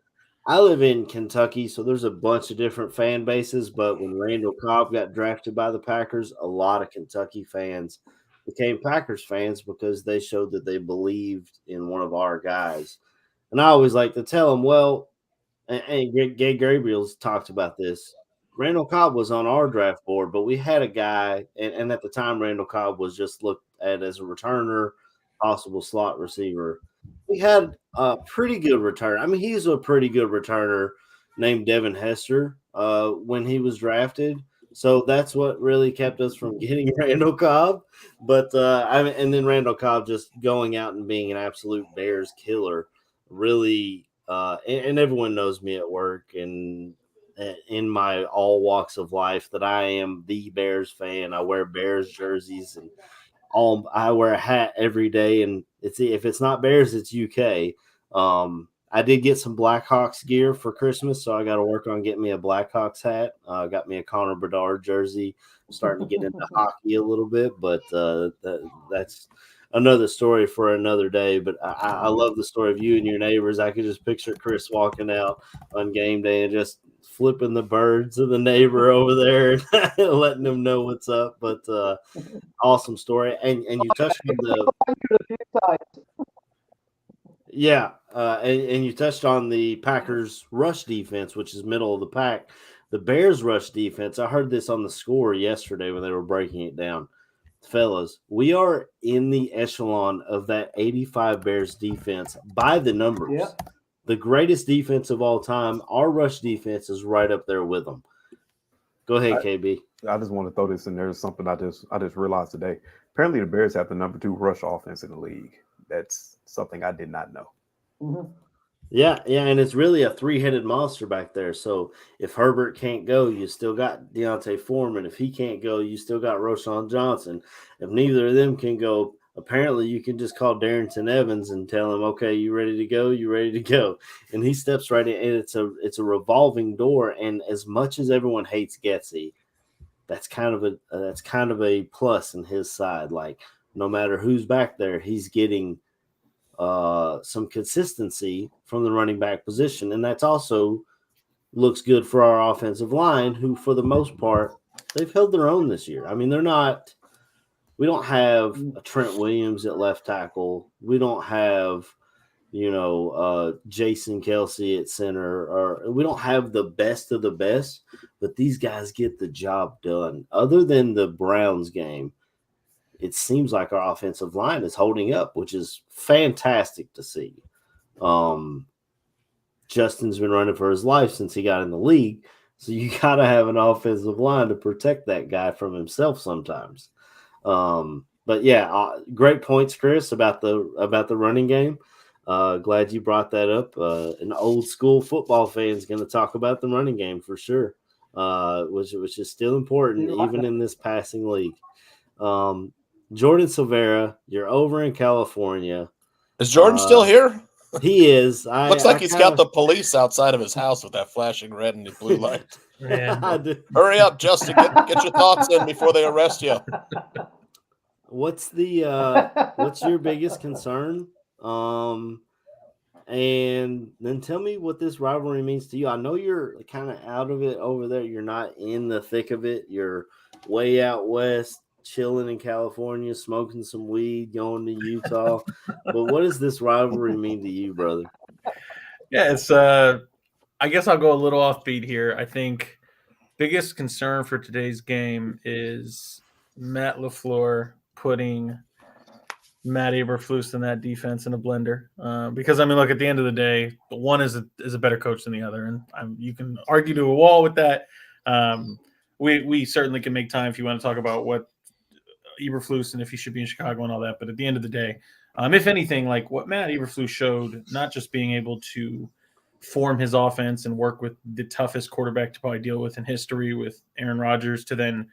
I live in Kentucky, so there's a bunch of different fan bases. But when Randall Cobb got drafted by the Packers, a lot of Kentucky fans became Packers fans because they showed that they believed in one of our guys. And I always like to tell them, well, and Gay Gabriel's talked about this. Randall Cobb was on our draft board, but we had a guy, and at the time, Randall Cobb was just looked at as a returner, possible slot receiver. We had a pretty good returner. I mean, he's a pretty good returner named Devin Hester when he was drafted. So that's what really kept us from getting Randall Cobb. But and then Randall Cobb just going out and being an absolute Bears killer, really. And everyone knows me at work and in my all walks of life that I am the Bears fan. I wear Bears jerseys and I wear a hat every day. And if it's not Bears, it's UK. I did get some Blackhawks gear for Christmas, so I got to work on getting me a Blackhawks hat. Got me a Connor Bedard jersey. I'm starting to get into hockey a little bit, but that's another story for another day. But I love the story of you and your neighbors. I could just picture Chris walking out on game day and just flipping the birds of the neighbor over there and letting them know what's up. But awesome story. And you touched on the and you touched on the Packers rush defense, which is middle of the pack. The Bears rush defense, I heard this on the score yesterday when they were breaking it down. Fellas, we are in the echelon of that 85 Bears defense by the numbers. Yep. The greatest defense of all time. Our rush defense is right up there with them. Go ahead, KB. I just want to throw this in there. Something I just realized today. Apparently, the Bears have the number 2 rush offense in the league. That's something I did not know. Mm-hmm. Yeah, and it's really a 3-headed monster back there. So if Herbert can't go, you still got Deontay Foreman. If he can't go, you still got Roschon Johnson. If neither of them can go, apparently you can just call Darrington Evans and tell him, okay, you ready to go? You ready to go? And he steps right in, and it's a revolving door. And as much as everyone hates Getsy, that's kind of a plus in his side. Like no matter who's back there, he's getting some consistency from the running back position. And that's also, looks good for our offensive line, who for the most part they've held their own this year. I mean, they're not. We don't have a Trent Williams at left tackle. We don't have, Jason Kelsey at center, or we don't have the best of the best, but these guys get the job done. Other than the Browns game, it seems like our offensive line is holding up, which is fantastic to see. Justin's been running for his life since he got in the league, so you got to have an offensive line to protect that guy from himself sometimes. But yeah, great points, Chris, about the running game. Glad you brought that up. An old school football fan is going to talk about the running game for sure, which is still important even in this passing league. Jordan Silvera, you're over in California. Is Jordan still here? He is. Looks like he's got the police outside of his house with that flashing red and blue light. Hurry up, Justin. Get your thoughts in before they arrest you. What's your biggest concern? And then tell me what this rivalry means to you. I know you're kind of out of it over there. You're not in the thick of it. You're way out west, chilling in California, smoking some weed, going to Utah. But what does this rivalry mean to you, brother? Yeah, it's I guess I'll go a little offbeat here. I think biggest concern for today's game is Matt LaFleur putting Matt Eberflus in that defense in a blender. Because, I mean, look, at the end of the day, one is a better coach than the other. And you can argue to a wall with that. We certainly can make time if you want to talk about what Eberflus and if he should be in Chicago and all that. But at the end of the day, if anything, like what Matt Eberflus showed, not just being able to form his offense and work with the toughest quarterback to probably deal with in history with Aaron Rodgers, to then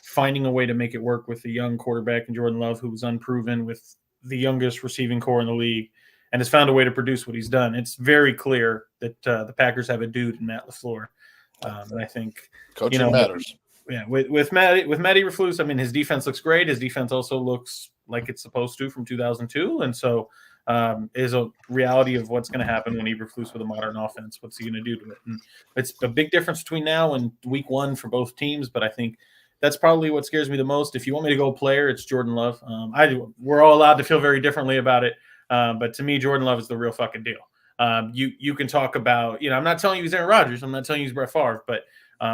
finding a way to make it work with the young quarterback and Jordan Love, who was unproven, with the youngest receiving core in the league, and has found a way to produce what he's done. It's very clear that the Packers have a dude in Matt LaFleur. And I think coaching matters. Yeah, with Matt Eberflus, I mean, his defense looks great. His defense also looks like it's supposed to from 2002, and so is a reality of what's going to happen when Eberflus with a modern offense. What's he going to do to it? And it's a big difference between now and week one for both teams, but I think that's probably what scares me the most. If you want me to go player, it's Jordan Love. We're all allowed to feel very differently about it, but to me, Jordan Love is the real fucking deal. You can talk about, I'm not telling you he's Aaron Rodgers. I'm not telling you he's Brett Favre, but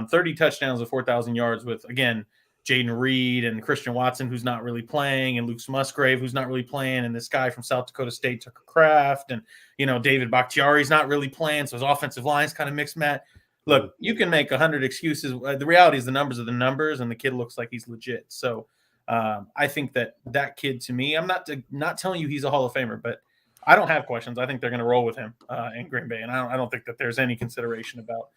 30 touchdowns and 4,000 yards with, again, Jaden Reed and Christian Watson, who's not really playing, and Luke Musgrave, who's not really playing, and this guy from South Dakota State, Tucker Kraft, and, David Bakhtiari's not really playing, so his offensive line's kind of mixed, Matt. Look, you can make 100 excuses. The reality is the numbers are the numbers, and the kid looks like he's legit. So I think that kid, to me, I'm not telling you he's a Hall of Famer, but I don't have questions. I think they're going to roll with him in Green Bay, and I don't think that there's any consideration about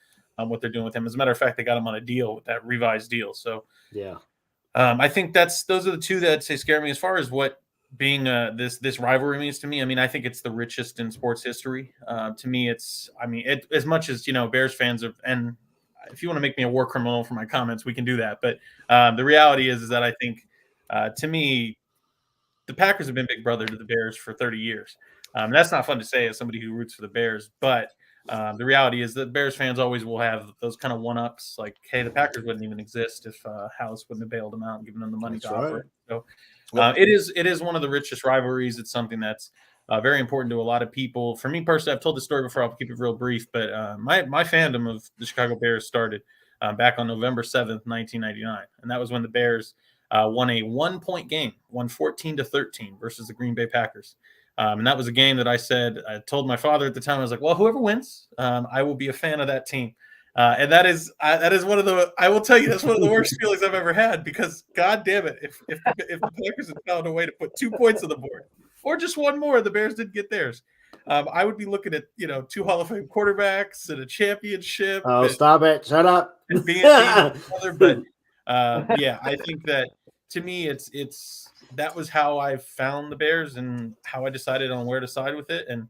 what they're doing with him. As a matter of fact, they got him on a deal with that revised deal. So yeah, I think those are the two that say scare me as far as what being this rivalry means to me. I mean, I think it's the richest in sports history. To me, as much as Bears fans are, and if you want to make me a war criminal for my comments, we can do that. But the reality is that I think to me, the Packers have been big brother to the Bears for 30 years. That's not fun to say as somebody who roots for the Bears, but the reality is that Bears fans always will have those kind of one-ups, like, hey, the Packers wouldn't even exist if House wouldn't have bailed them out and given them the money to offer. So it is one of the richest rivalries. It's something that's very important to a lot of people. For me personally, I've told this story before. I'll keep it real brief, but my fandom of the Chicago Bears started back on November 7th, 1999, and that was when the Bears won a 1-point game, won 14-13 versus the Green Bay Packers. And that was a game that I told my father at the time, I was like, well, whoever wins, I will be a fan of that team. And that is one of the, I will tell you, that's one of the worst feelings I've ever had, because God damn it, if the Packers had found a way to put 2 points on the board, or just one more, the Bears didn't get theirs, I would be looking at, 2 Hall of Fame quarterbacks and a championship. Oh, stop it. Shut up. And being together. But yeah, I think that to me, that was how I found the Bears and how I decided on where to side with it. And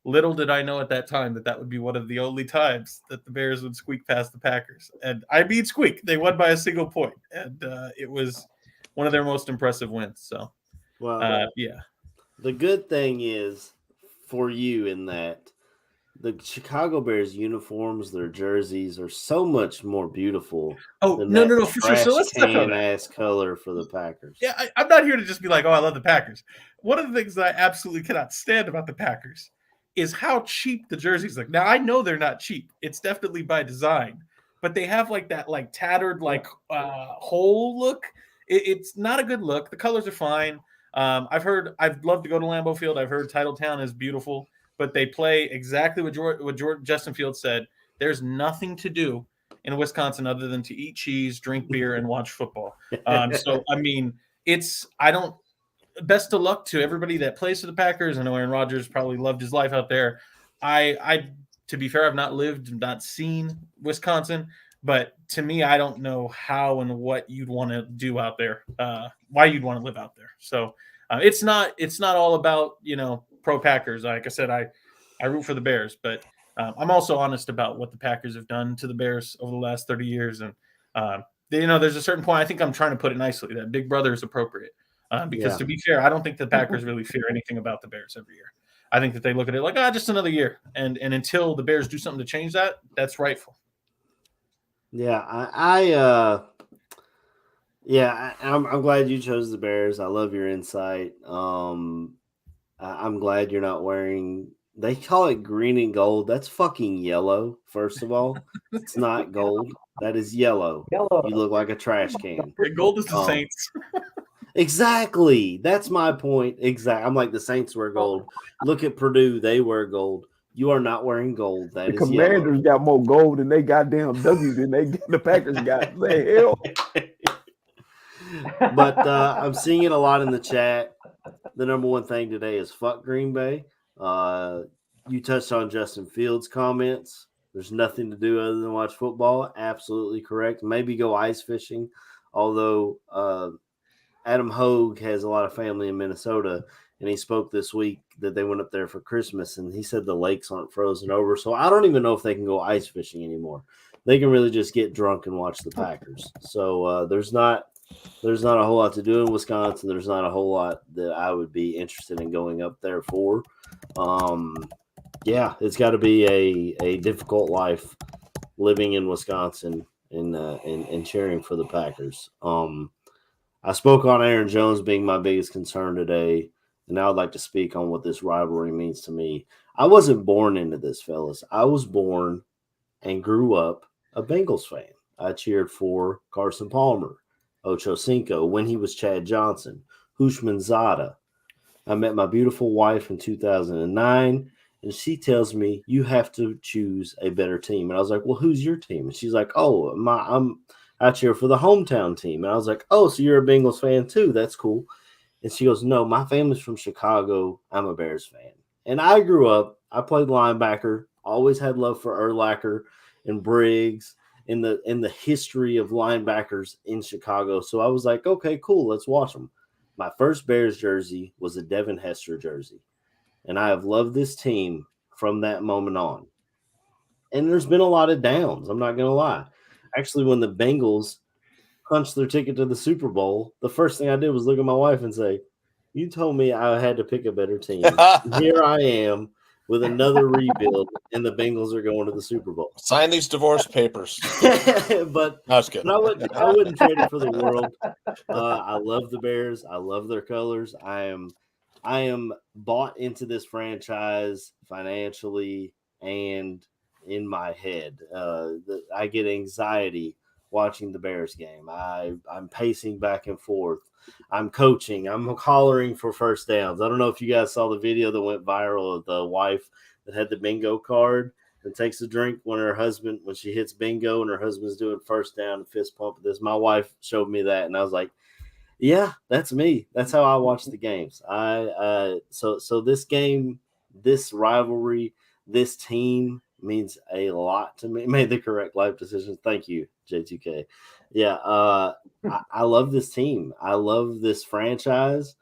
little did I know at that time that would be one of the only times that the Bears would squeak past the Packers. And I mean squeak. They won by a single point. And it was one of their most impressive wins. So, yeah. The good thing is for you in that the Chicago Bears uniforms, their jerseys are so much more beautiful Oh, than no, that no, no, for sure. So trash let's touch on can that. ass color for the Packers. Yeah, I'm not here to just be like, oh, I love the Packers. One of the things that I absolutely cannot stand about the Packers is how cheap the jerseys look. Now, I know they're not cheap. It's definitely by design, but they have like that like tattered like hole look. It's not a good look. The colors are fine. I'd love to go to Lambeau Field. I've heard Titletown is beautiful, but they play exactly what Justin Fields said. There's nothing to do in Wisconsin other than to eat cheese, drink beer, and watch football. So, I mean, best of luck to everybody that plays for the Packers. I know Aaron Rodgers probably loved his life out there. To be fair, I've not lived, not seen Wisconsin, but to me, I don't know how and what you'd want to do out there, why you'd want to live out there. So it's not all about, pro Packers. Like I said, I root for the Bears, but I'm also honest about what the Packers have done to the Bears over the last 30 years. And, there's a certain point, I think I'm trying to put it nicely, that Big Brother is appropriate. Because to be fair, I don't think the Packers really fear anything about the Bears every year. I think that they look at it like, just another year. And until the Bears do something to change that, that's rightful. Yeah, I'm glad you chose the Bears. I love your insight. I'm glad you're not wearing. They call it green and gold. That's fucking yellow. First of all, it's not gold. That is yellow. Yellow. You look like a trash can. Gold is the Saints. Exactly. That's my point. Exactly. I'm like, the Saints wear gold. Look at Purdue. They wear gold. You are not wearing gold. That The is Commanders yellow. got more gold than they goddamn W than the Packers got. The hell. But I'm seeing it a lot in the chat. The number one thing today is fuck Green Bay. You touched on Justin Fields' comments. There's nothing to do other than watch football. Absolutely correct. Maybe go ice fishing. Although Adam Hogue has a lot of family in Minnesota, and he spoke this week that they went up there for Christmas, and he said the lakes aren't frozen over. So I don't even know if they can go ice fishing anymore. They can really just get drunk and watch the Packers. So there's not a whole lot to do in Wisconsin. There's not a whole lot that I would be interested in going up there for. It's got to be a difficult life living in Wisconsin and cheering for the Packers. I spoke on Aaron Jones being my biggest concern today, and now I'd like to speak on what this rivalry means to me. I wasn't born into this, fellas. I was born and grew up a Bengals fan. I cheered for Carson Palmer, Ocho Cinco, when he was Chad Johnson, Hushman Zada. I met my beautiful wife in 2009, and she tells me, you have to choose a better team. And I was like, well, who's your team? And she's like, I cheer for the hometown team. And I was like, oh, so you're a Bengals fan too. That's cool. And she goes, no, my family's from Chicago. I'm a Bears fan. And I grew up, I played linebacker, always had love for Urlacher and Briggs in the history of linebackers in Chicago. So I was like, okay, cool, let's watch them. My first Bears jersey was a Devin Hester jersey. And I have loved this team from that moment on. And there's been a lot of downs, I'm not going to lie. Actually, when the Bengals punched their ticket to the Super Bowl, the first thing I did was look at my wife and say, you told me I had to pick a better team. Here I am with another rebuild, and the Bengals are going to the Super Bowl. Sign these divorce papers. But I was kidding. I wouldn't trade it for the world. I love the Bears. I love their colors. I am bought into this franchise financially and in my head. I get anxiety watching the Bears game. I'm pacing back and forth. I'm coaching. I'm hollering for first downs. I don't know if you guys saw the video that went viral of the wife that had the bingo card and takes a drink when she hits bingo and her husband's doing first down and fist pump this. My wife showed me that, and I was like, yeah, that's me. That's how I watch the games. So this game, this rivalry, this team means a lot to me. Made the correct life decisions. Thank you, J2K. Yeah, I love this team. I love this franchise.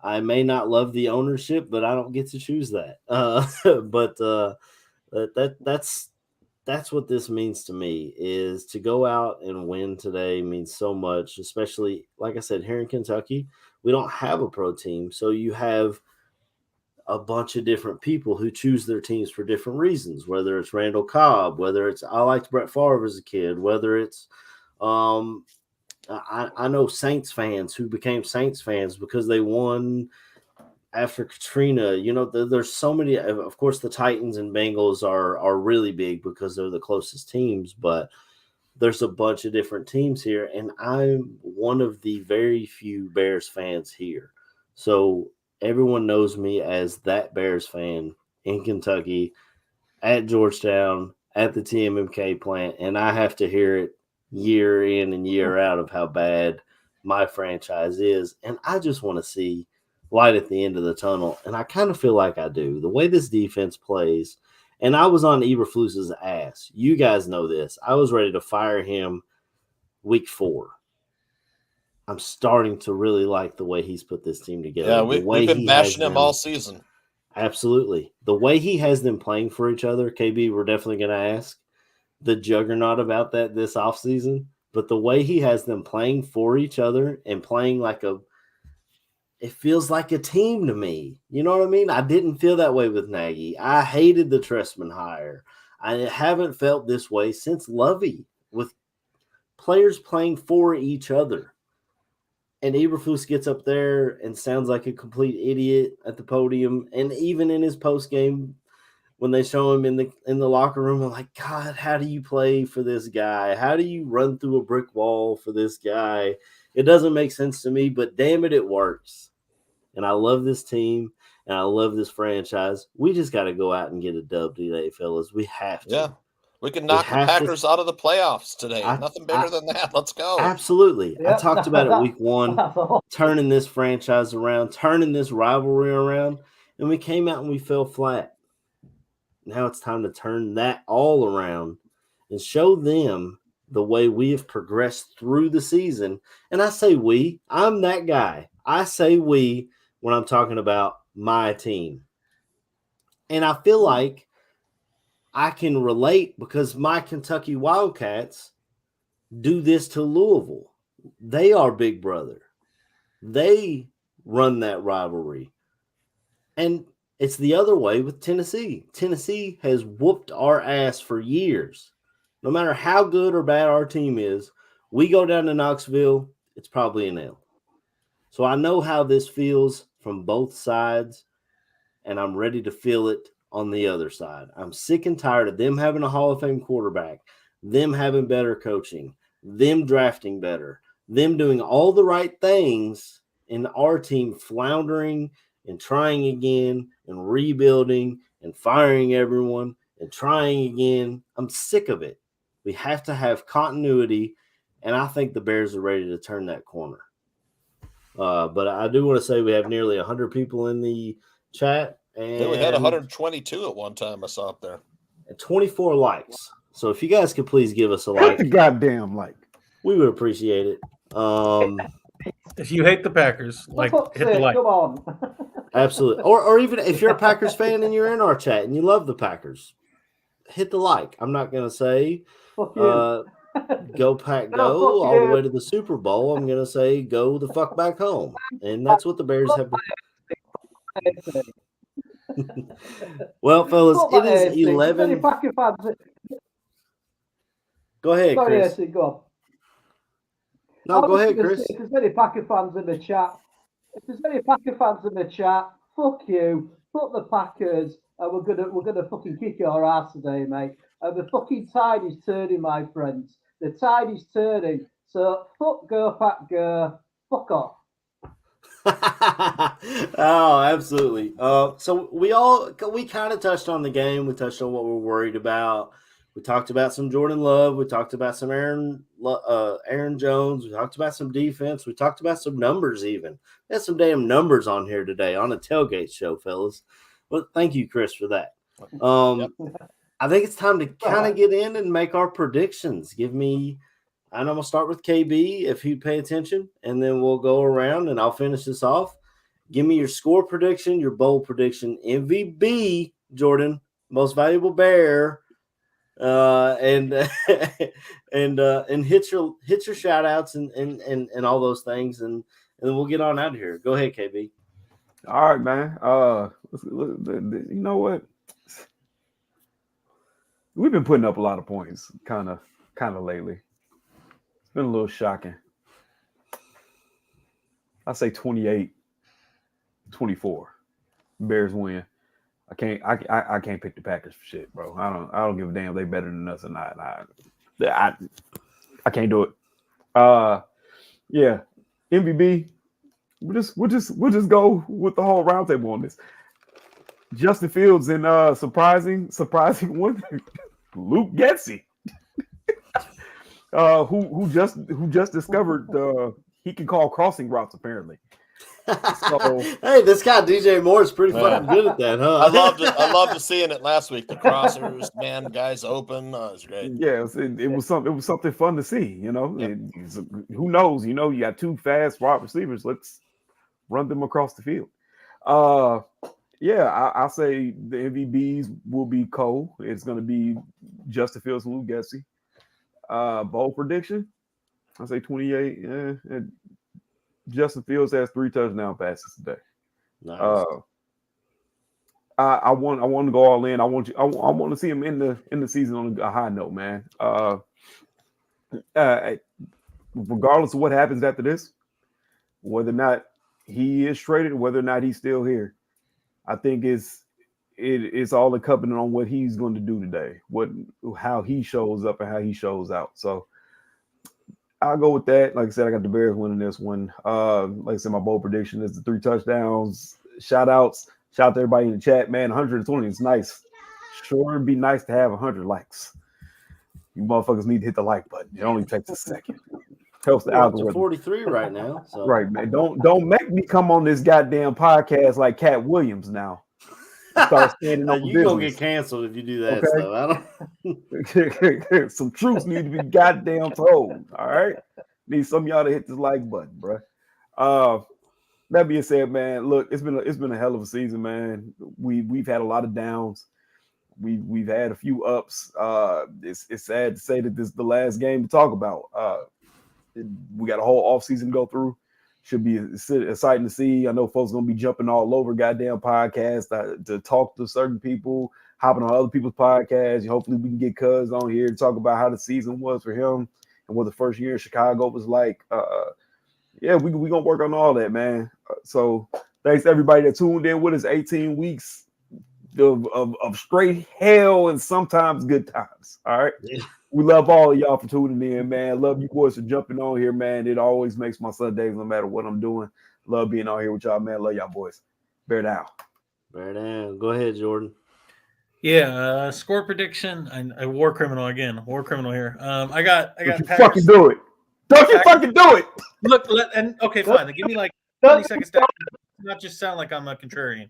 I may not love the ownership, but I don't get to choose that. That's what this means to me, is to go out and win today means so much, especially, like I said, here in Kentucky, we don't have a pro team. So you have a bunch of different people who choose their teams for different reasons, whether it's Randall Cobb, whether it's I liked Brett Favre as a kid, whether it's I know Saints fans who became Saints fans because they won after Katrina. You know, there's so many. Of course, the Titans and Bengals are really big because they're the closest teams, but there's a bunch of different teams here, and I'm one of the very few Bears fans here. So everyone knows me as that Bears fan in Kentucky, at Georgetown, at the TMMK plant, and I have to hear it year in and year out of how bad my franchise is. And I just want to see light at the end of the tunnel, and I kind of feel like I do. The way this defense plays, and I was on Eberflus's ass. You guys know this. I was ready to fire him week 4. I'm starting to really like the way he's put this team together. Yeah, we've been bashing him all season. Absolutely. The way he has them playing for each other, KB, we're definitely going to ask the juggernaut about that this offseason. But the way he has them playing for each other and playing like it feels like a team to me. You know what I mean? I didn't feel that way with Nagy. I hated the Trestman hire. I haven't felt this way since Lovey, with players playing for each other. And Eberflus gets up there and sounds like a complete idiot at the podium. And even in his post game, when they show him in the locker room, I'm like, God, how do you play for this guy? How do you run through a brick wall for this guy? It doesn't make sense to me, but damn it, it works. And I love this team, and I love this franchise. We just got to go out and get a dub today, fellas. We have to. Yeah. We can knock the Packers out of the playoffs today. Nothing bigger than that. Let's go. Absolutely. Yep. I talked about it week 1, turning this franchise around, turning this rivalry around, and we came out and we fell flat. Now it's time to turn that all around and show them the way we have progressed through the season. And I say we. I'm that guy. I say we when I'm talking about my team. And I feel like I can relate because my Kentucky Wildcats do this to Louisville. They are big brother. They run that rivalry. And it's the other way with Tennessee. Tennessee has whooped our ass for years. No matter how good or bad our team is, we go down to Knoxville, it's probably an L. So I know how this feels from both sides, and I'm ready to feel it on the other side. I'm sick and tired of them having a Hall of Fame quarterback, them having better coaching, them drafting better, them doing all the right things, and our team floundering and trying again and rebuilding and firing everyone and trying again. I'm sick of it. We have to have continuity, and I think the Bears are ready to turn that corner. But I do want to say we have nearly 100 people in the chat. And we had 122 at one time. I saw up there. And 24 likes. So if you guys could please give us a like. Hit the goddamn like. We would appreciate it. If you hate the Packers, hit the like. Come on. Absolutely. Or even if you're a Packers fan and you're in our chat and you love the Packers, hit the like. I'm not going to say go Pack go all the way to the Super Bowl. I'm going to say go the fuck back home. And that's what the Bears have been. Well, fellas, it is 11. Go ahead, Chris. Sorry, go. No, go ahead, Chris. If there's any Packer fans in the chat, fuck you. Fuck the Packers, and we're gonna fucking kick your ass today, mate. And the fucking tide is turning, my friends. The tide is turning. So fuck go, Pack go. Fuck off. Oh, absolutely. So we kind of touched on the game. We touched on what we're worried about. We talked about some Jordan Love. We talked about some Aaron Jones. We talked about some defense. We talked about some numbers even. We had some damn numbers on here today on a tailgate show, fellas. Well, thank you, Chris, for that. I think it's time to kind of get in and make our predictions. I'm going to start with KB, if you pay attention, and then we'll go around, and I'll finish this off. Give me your score prediction, your bowl prediction, MVP, Jordan, most valuable Bear, and hit your shout outs and all those things, and then we'll get on out of here. Go ahead, KB. All right, man. You know what? We've been putting up a lot of points, kind of lately. It's been a little shocking. I say 28-24. Bears win. I can't pick the Packers for shit, bro. I don't give a damn if they better than us or not. I can't do it. Yeah. MVP. We'll just go with the whole roundtable on this. Justin Fields and surprising one, Luke Getsy, who just discovered he can call crossing routes apparently. So, hey, this guy DJ Moore is pretty fucking good at that, huh? I loved seeing it last week. The crossers, man, guys open. It was great. Yeah, it was something fun to see. You know, Yep. Who knows? You know, you got two fast wide receivers. Let's run them across the field. Yeah, I say the MVBs will be Cole. It's going to be Justin Fields and Luke Getsy. Bold prediction, I say 28. Justin Fields has 3 touchdown passes today. Nice. I want to go all in. I want to see him in the season on a high note, man. Regardless of what happens after this, whether or not he is traded, whether or not he's still here, I think it's all incumbent on what he's going to do today, how he shows up and how he shows out. So I'll go with that. Like I said, I got the Bears winning this one. Like I said, my bold prediction is the 3 touchdowns. Shout out to everybody in the chat, man. 120 is nice. Sure, it'd be nice to have 100 likes. You motherfuckers need to hit the like button. It only takes a second. Helps the We're up to algorithm. 43 right now. So. Right, man. Don't make me come on this goddamn podcast like Cat Williams now. Start standing on You gonna business. get canceled if you do that. Okay. So I don't. Some truths need to be goddamn told. All right. Need some of y'all to hit this like button, bro. That being said, man, look, it's been a hell of a season, man. We've had a lot of downs. We've had a few ups. It's sad to say that this is the last game to talk about. We got a whole offseason to go through. Should be exciting to see. I know folks gonna be jumping all over goddamn podcasts to talk to certain people, hopping on other people's podcasts. Hopefully we can get Cuz on here to talk about how the season was for him and what the first year in Chicago was like. Yeah, we gonna work on all that, man. So thanks to everybody that tuned in with us. 18 weeks of straight hell and sometimes good times. All right. Yeah. We love all of y'all for tuning in, man. Love you boys for jumping on here, man. It always makes my Sundays no matter what I'm doing. Love being on here with y'all, man. Love y'all boys. Bear down. Bear down. Go ahead, Jordan. Yeah, score prediction. I war criminal again. War criminal here. I got Don't you Packers. fucking do it. Don't you fucking do it. Look, okay, fine. Give me like 20 seconds to not just sound like I'm a contrarian.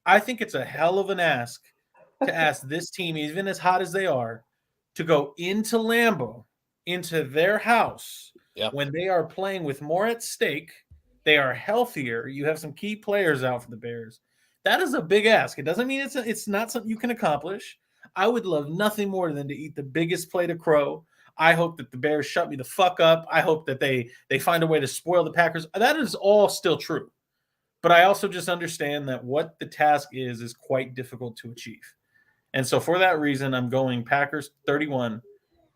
I think it's a hell of an ask to ask this team, even as hot as they are, to go into Lambeau, into their house, when they are playing with more at stake. They are healthier. You have some key players out for the Bears. That is a big ask. It doesn't mean it's not something you can accomplish. I would love nothing more than to eat the biggest plate of crow. I hope that the Bears shut me the fuck up. I hope that they find a way to spoil the Packers. That is all still true. But I also just understand that what the task is quite difficult to achieve. And so for that reason, I'm going Packers 31,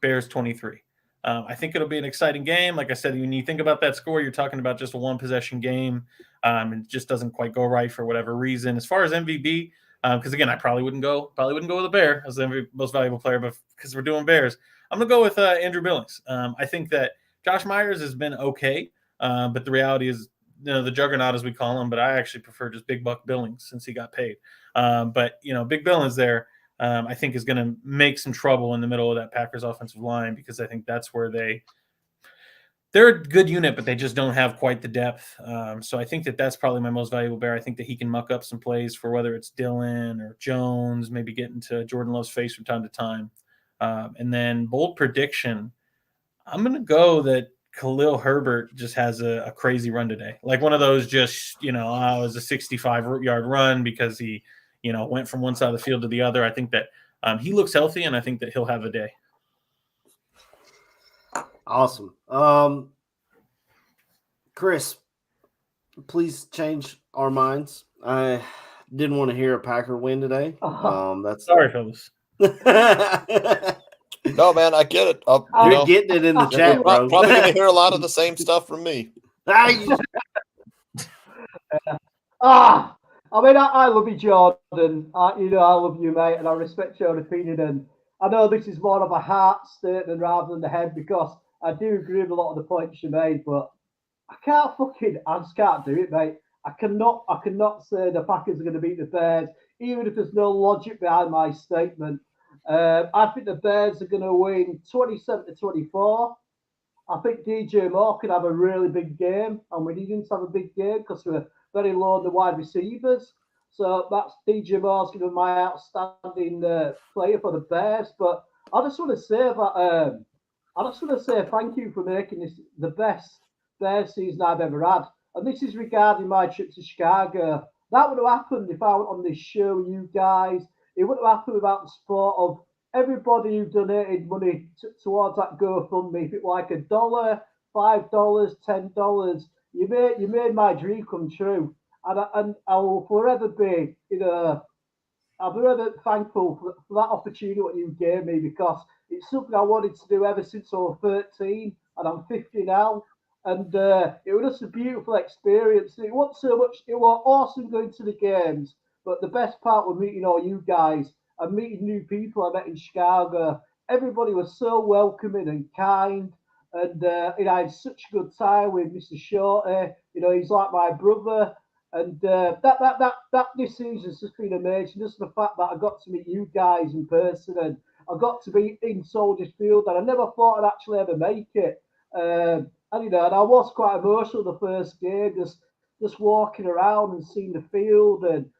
Bears 23. I think it'll be an exciting game. Like I said, when you think about that score, you're talking about just a one-possession game. It just doesn't quite go right for whatever reason. As far as MVP, because again, I probably wouldn't go with a Bear as the most valuable player, but because we're doing Bears, I'm going to go with Andrew Billings. I think that Josh Myers has been okay, but the reality is, the juggernaut as we call him, but I actually prefer just Big Buck Billings since he got paid. But Big Billings there, I think is going to make some trouble in the middle of that Packers offensive line, because I think that's where they're a good unit, but they just don't have quite the depth. So I think that's probably my most valuable Bear. I think that he can muck up some plays for whether it's Dillon or Jones, maybe get into Jordan Love's face from time to time. And then bold prediction, I'm going to go that Khalil Herbert just has a crazy run today. Like one of those just, it was a 65-yard run because he, went from one side of the field to the other. I think that he looks healthy, and I think that he'll have a day. Awesome. Chris, please change our minds. I didn't want to hear a Packer win today. That's Sorry, fellas. No, man, I get it. You're getting it in the chat, bro. Probably going to hear a lot of the same stuff from me. I mean, I love you, Jordan. I love you, mate, and I respect your opinion. And I know this is more of a heart statement rather than the head, because I do agree with a lot of the points you made, but I just can't do it, mate. I cannot say the Packers are going to beat the Bears, even if there's no logic behind my statement. I think the Bears are going to win 27-24. I think DJ Moore could have a really big game, and we need him to have a big game because we're very low on the wide receivers. So that's DJ Moore's going to be my outstanding player for the Bears. But I just want to say that I just want to say thank you for making this the best Bears season I've ever had. And this is regarding my trip to Chicago. That would have happened if I went on this show with you guys. It wouldn't have happened without the support of everybody who donated money towards that GoFundMe. If it was like $1, $5, $10, you made my dream come true. And I will forever be, I'm forever thankful for that opportunity what you gave me, because it's something I wanted to do ever since I was 13, and I'm 50 now. And it was just a beautiful experience. It wasn't so much, it was awesome going to the games, but the best part was meeting all you guys and meeting new people I met in Chicago. Everybody was so welcoming and kind. And I had such a good time with Mr. Shorty. He's like my brother. And that this season's just been amazing. Just the fact that I got to meet you guys in person, and I got to be in Soldier Field, and I never thought I'd actually ever make it. And I was quite emotional the first game, just walking around and seeing the field, and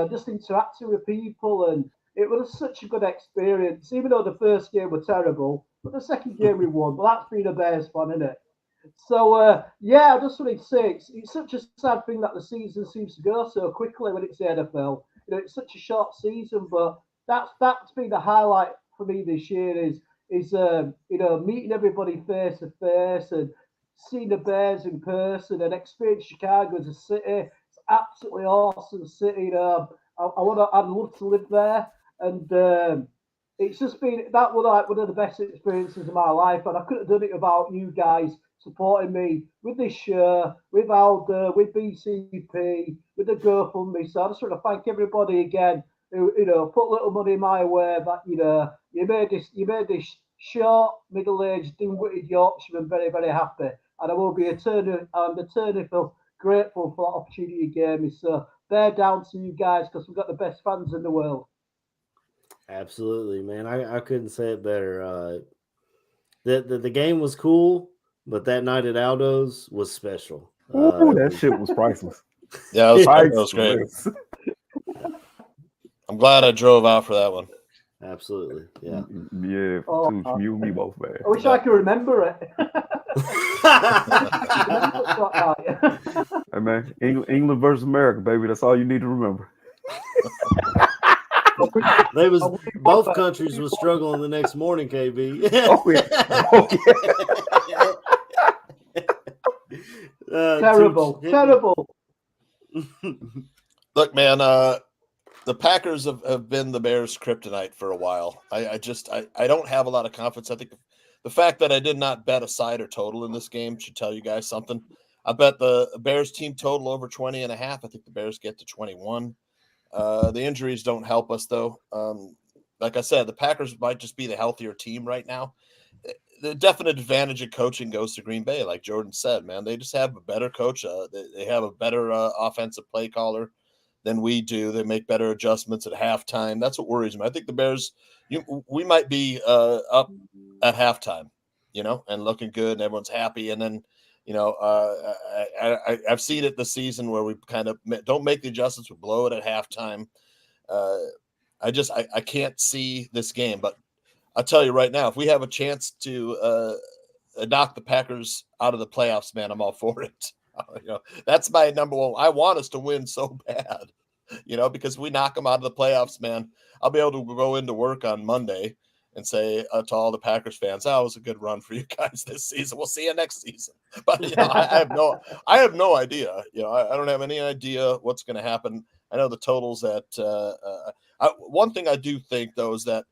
just interacting with people, and it was such a good experience. Even though the first game was terrible, but the second game we won. But that's been a Bears fan, isn't it? So, I just wanted to say it's such a sad thing that the season seems to go so quickly when it's the NFL. It's such a short season, but that's been the highlight for me this year is meeting everybody face to face and seeing the Bears in person and experience Chicago as a city. It's absolutely awesome city. I'd love to live there, and it's just been that was like one of the best experiences of my life, and I couldn't have done it without you guys supporting me with this show, with Aldo, with BCP, with the GoFundMe. So I just want to thank everybody again who put a little money my way. But you made this short, middle-aged, dim-witted Yorkshireman very, very happy, and I will be eternally grateful for that opportunity you gave me. So bear down to you guys, because we've got the best fans in the world. Absolutely, man. I couldn't say it better. The game was cool, but that night at Aldo's was special. That shit was priceless. Yeah, it was great. I'm glad I drove out for that one. Absolutely, yeah. Yeah, you and me both, man. I wish I could remember it. Hey, man, England versus America, baby. That's all you need to remember. Both countries was struggling the next morning, KB. Terrible. Look, man, the Packers have been the Bears' kryptonite for a while. I don't have a lot of confidence. I think the fact that I did not bet a side or total in this game should tell you guys something. I bet the Bears team total over 20.5. I think the Bears get to 21. The injuries don't help us, though. Like I said, the Packers might just be the healthier team right now. The definite advantage of coaching goes to Green Bay, like Jordan said, man. They just have a better coach. They have a better offensive play caller than we do. They make better adjustments at halftime. That's what worries me. I think the Bears, we might be up at halftime, and looking good, and everyone's happy. And then, I've seen it this season where we kind of don't make the adjustments. We blow it at halftime. I can't see this game, but I'll tell you right now, if we have a chance to knock the Packers out of the playoffs, man, I'm all for it. That's my number one. I want us to win so bad, because if we knock them out of the playoffs, man, I'll be able to go into work on Monday and say to all the Packers fans, "Oh, it was a good run for you guys this season. We'll see you next season." But I have no idea. I don't have any idea what's going to happen. I know the totals at one thing I do think though is that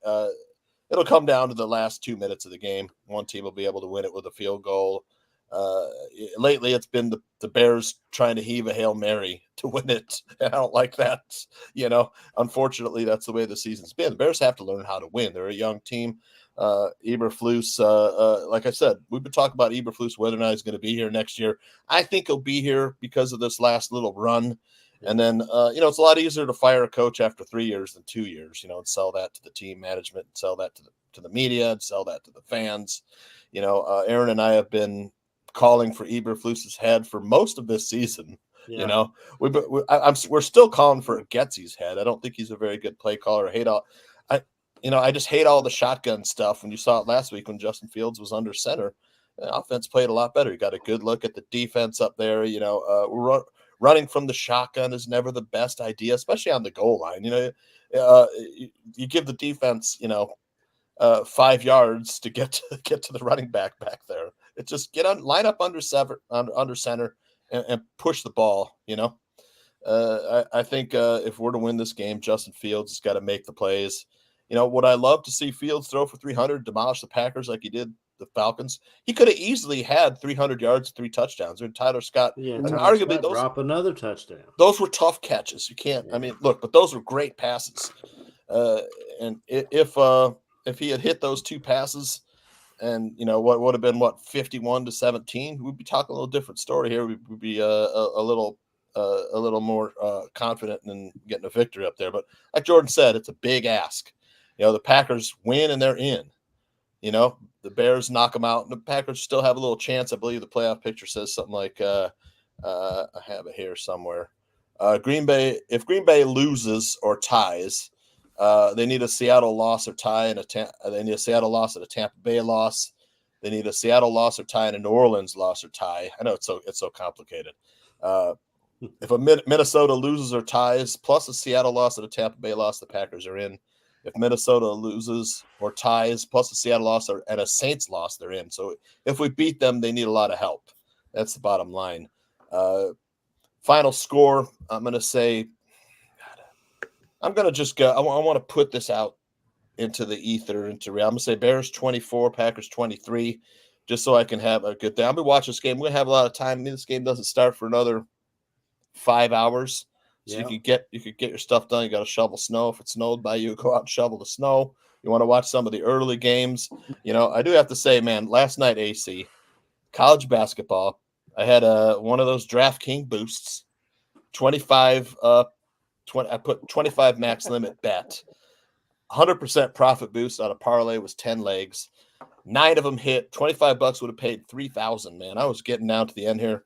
it'll come down to the last 2 minutes of the game. One team will be able to win it with a field goal. Lately, it's been the Bears trying to heave a Hail Mary to win it. And I don't like that. Unfortunately, that's the way the season's been. The Bears have to learn how to win. They're a young team. Eberflus, like I said, we've been talking about Eberflus, whether or not he's going to be here next year. I think he'll be here because of this last little run. And then, it's a lot easier to fire a coach after 3 years than 2 years, and sell that to the team management, and sell that to the media, and sell that to the fans. Aaron and I have been calling for Eberflus's head for most of this season. Yeah. We're still calling for Getsy's head. I don't think he's a very good play caller. I just hate all the shotgun stuff. When you saw it last week when Justin Fields was under center, the offense played a lot better. You got a good look at the defense up there. Running from the shotgun is never the best idea, especially on the goal line. You give the defense, 5 yards to get to the running back there. It's just line up under center and push the ball. I think if we're to win this game, Justin Fields has got to make the plays. Would I love to see Fields throw for 300, demolish the Packers like he did the Falcons? He could have easily had 300 yards, 3 touchdowns. And Tyler Scott, arguably drop another touchdown. Those were tough catches. You can't. Yeah. But those were great passes. And if he had hit those 2 passes, and what would have been 51-17, we'd be talking a little different story here. We'd be a little more confident in getting a victory up there. But like Jordan said, it's a big ask. The Packers win and they're in. The Bears knock them out, and the Packers still have a little chance. I believe the playoff picture says something like, I have it here somewhere. Green Bay, if Green Bay loses or ties, they need a Seattle loss or tie, and they need a Seattle loss and a Tampa Bay loss. They need a Seattle loss or tie and a New Orleans loss or tie. I know it's so complicated. If a Minnesota loses or ties, plus a Seattle loss and a Tampa Bay loss, the Packers are in. If Minnesota loses or ties, plus a Seattle loss and a Saints loss, they're in. So if we beat them, they need a lot of help. That's the bottom line. Final score, I'm going to say, I'm going to just go. I want to put this out into the ether, I'm going to say Bears 24, Packers 23, just so I can have a good day. I'll be watching this game. We're going to have a lot of time. This game doesn't start for another 5 hours. So you could get your stuff done. You got to shovel snow. If it snowed by you, go out and shovel the snow. You want to watch some of the early games. I do have to say, man, last night, AC, college basketball, I had one of those DraftKings boosts, 25 I put 25 max limit bet, 100% profit boost on a parlay was 10 legs. 9 of them hit. $25 would have paid $3,000, man. I was getting down to the end here.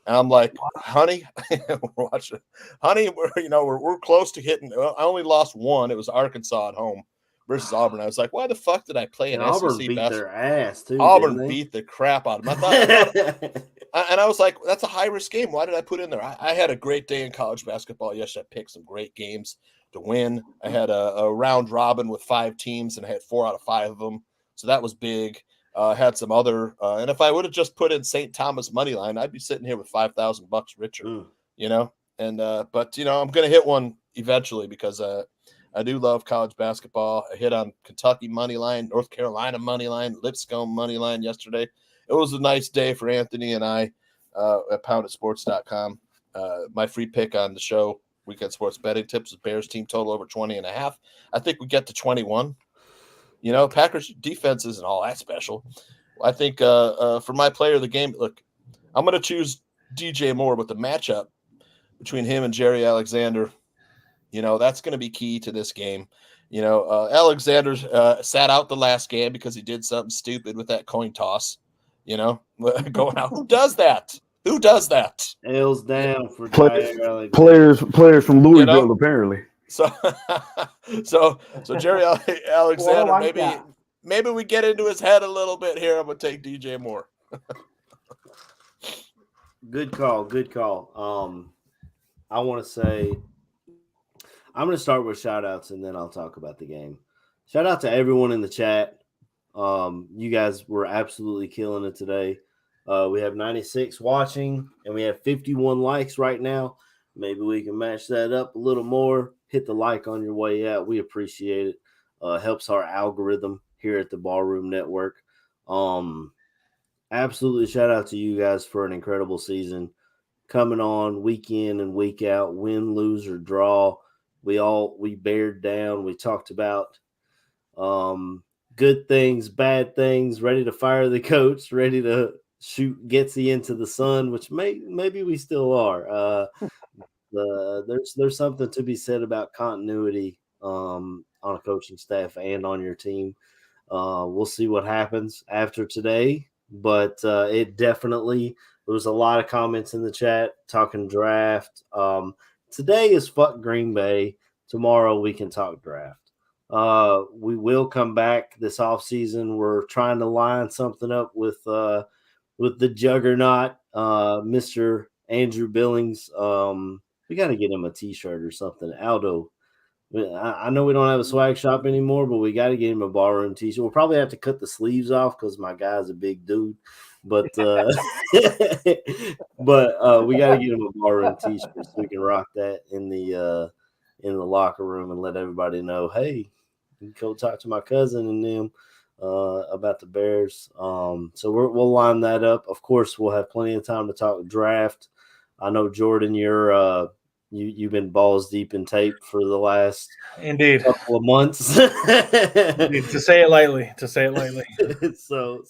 And I'm like, honey, we're watching. Honey, we're close to hitting. I only lost one. It was Arkansas at home versus Auburn. I was like, why the fuck did I play an Auburn SEC beat basketball? Their ass too. Auburn beat the crap out of them. And I was like, that's a high risk game. Why did I put in there? I had a great day in college basketball yesterday. I picked some great games to win. I had a round robin with 5 teams, and I had 4 out of 5 of them. So that was big. Had some other, and if I would have just put in St. Thomas money line, I'd be sitting here with $5,000 richer, And but I'm going to hit one eventually because I do love college basketball. I hit on Kentucky money line, North Carolina money line, Lipscomb money line yesterday. It was a nice day for Anthony and I at poundedsports.com. My free pick on the show, Weekend Sports Betting Tips, is Bears team total over 20.5. I think we get to 21. Packers defense isn't all that special. I think for my player of the game, look, I'm going to choose DJ Moore, but the matchup between him and Jerry Alexander, that's going to be key to this game. Alexander sat out the last game because he did something stupid with that coin toss, going out. Who does that? Who does that? L's down for players from Louisville, apparently. So Jerry Alexander, maybe we get into his head a little bit here. I'm going to take DJ Moore. Good call. I want to say I'm going to start with shout outs and then I'll talk about the game. shout out to everyone in the chat. You guys were absolutely killing it today. We have 96 watching, and we have 51 likes right now. Maybe we can match that up a little more. Hit the like on your way out. We appreciate it. Helps our algorithm here at the Ballroom Network. Absolutely shout out to you guys for an incredible season. Coming on week in and week out, win, lose, or draw. We bared down. We talked about good things, bad things, ready to fire the coach, ready to shoot Getsy into the sun, which maybe we still are. There's something to be said about continuity on a coaching staff and on your team. We'll see what happens after today, but it definitely there was a lot of comments in the chat talking draft. Today is fuck Green Bay. Tomorrow we can talk draft. We will come back this offseason. We're trying to line something up with the juggernaut, Mr. Andrew Billings. We got to get him a t-shirt or something. Aldo, I know we don't have a swag shop anymore, but we got to get him a ballroom t-shirt. We'll probably have to cut the sleeves off because my guy's a big dude. But we got to get him a ballroom t-shirt so we can rock that in the locker room and let everybody know, hey, you can go talk to my cousin and them about the Bears. So we'll line that up. Of course, we'll have plenty of time to talk draft. I know, Jordan, you've been balls deep in tape for the last couple of months. Indeed, to say it lightly. So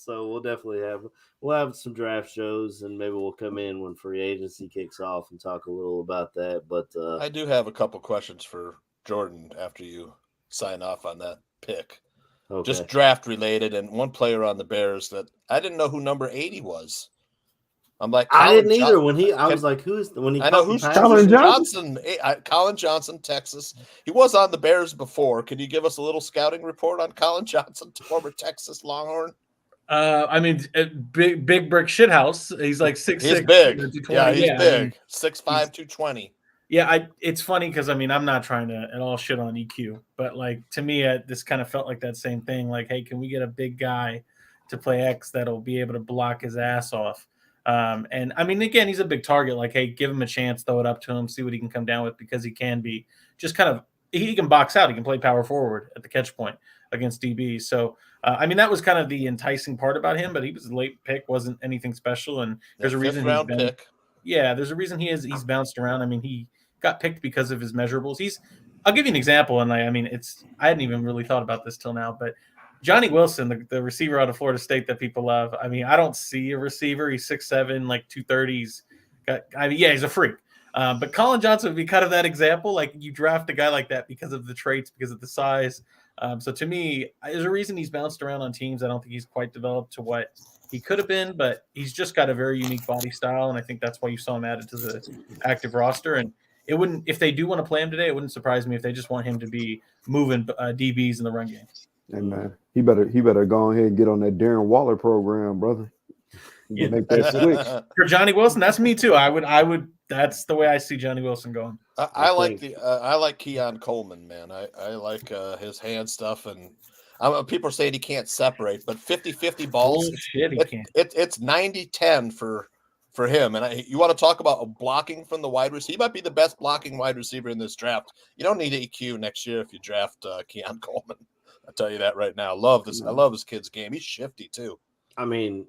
we'll have some draft shows, and maybe we'll come in when free agency kicks off and talk a little about that. But I do have a couple questions for Jordan after you sign off on that pick. Okay. Just draft related, and one player on the Bears that I didn't know who number 80 was. I'm like, I didn't either. I was like, who's when he? I know who's Colin Johnson. Colin Johnson, Texas. He was on the Bears before. Can you give us a little scouting report on Colin Johnson, former Texas Longhorn? Big brick shithouse. He's like 6'6". He's big. 220. Yeah, he's big. 6'5", 220. Yeah, it's funny because I'm not trying to at all shit on EQ, but like to me, this kind of felt like that same thing. Like, hey, can we get a big guy to play X that'll be able to block his ass off? And I mean, again, he's a big target. Like, hey, give him a chance, throw it up to him, see what he can come down with, because he can be just kind of he can box out. He can play power forward at the catch point against DB. So, I mean, that was kind of the enticing part about him. But he was a late pick, wasn't anything special, and there's a reason round pick. Yeah, there's a reason he's bounced around. I mean, he got picked because of his measurables. I'll give you an example, and I hadn't even really thought about this till now, but Johnny Wilson, the receiver out of Florida State that people love. I mean, I don't see a receiver. He's 6'7", like 230. He's a freak. But Colin Johnson would be kind of that example. Like, you draft a guy like that because of the traits, because of the size. So to me, there's a reason he's bounced around on teams. I don't think he's quite developed to what he could have been, but he's just got a very unique body style, and I think that's why you saw him added to the active roster. And it wouldn't, if they do want to play him today, it wouldn't surprise me if they just want him to be moving DBs in the run game. Hey man, he better go ahead and get on that Darren Waller program, brother. Yeah. Make that switch. For Johnny Wilson, that's me too. I would. That's the way I see Johnny Wilson going. I like Keon Coleman, man. I like his hand stuff, and people are saying he can't separate, but 50-50 balls. Shit, he can't. It's 90-10 for him. And you want to talk about blocking from the wide receiver? He might be the best blocking wide receiver in this draft. You don't need EQ next year if you draft Keon Coleman. I'll tell you that right now. I love this kid's game. He's shifty too. I mean,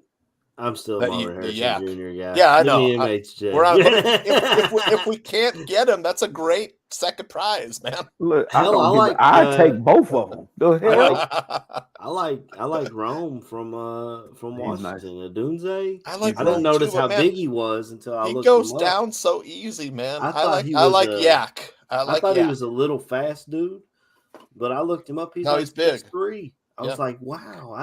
I'm still a Marvin Harrison Jr. guy. Yeah, I know. If we can't get him, that's a great second prize, man. Look, I take both of them. Go ahead. I like Rome from Washington. Nice. Adunze. I didn't notice too, how man, big he was until I he looked goes him down up. so easy, man. I like Yak. I thought he was a little fast dude, but I looked him up. He's big. 6'3". I was like, wow.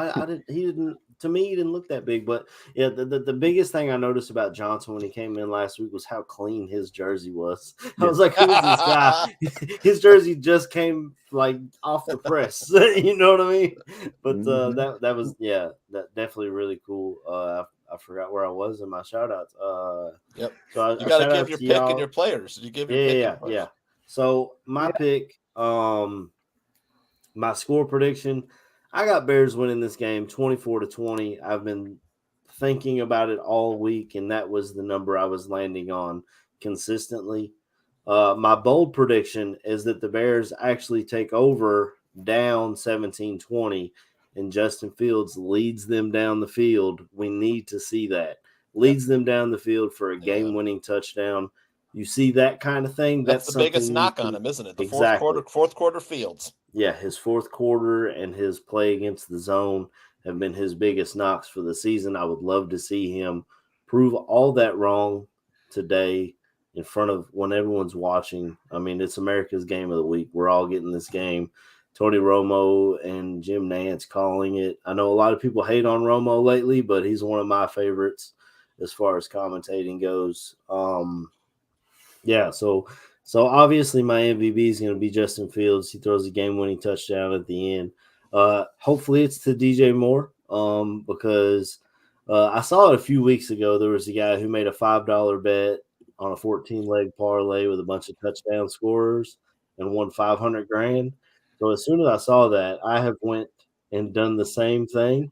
To me, he didn't look that big. But yeah, the biggest thing I noticed about Johnson when he came in last week was how clean his jersey was. I was like, who's this guy? His jersey just came like off the press. You know what I mean? But that was that definitely really cool. I forgot where I was in my shout outs. Yep. So you got to give your pick and your players. You give your pick. Yeah. So my pick, My score prediction, I got Bears winning this game 24-20. I've been thinking about it all week, and that was the number I was landing on consistently. My bold prediction is that the Bears actually take over down 17-20, and Justin Fields leads them down the field. We need to see that. Leads them down the field for a game-winning touchdown. You see that kind of thing. That's the biggest knock on him, isn't it? The fourth quarter Fields. Yeah, his fourth quarter and his play against the zone have been his biggest knocks for the season. I would love to see him prove all that wrong today in front of when everyone's watching. I mean, it's America's game of the week. We're all getting this game. Tony Romo and Jim Nantz calling it. I know a lot of people hate on Romo lately, but he's one of my favorites as far as commentating goes. So obviously my MVP is going to be Justin Fields. He throws a game-winning touchdown at the end. Hopefully it's to DJ Moore because I saw it a few weeks ago. There was a guy who made a $5 bet on a 14-leg parlay with a bunch of touchdown scorers and won $500,000. So as soon as I saw that, I have went and done the same thing.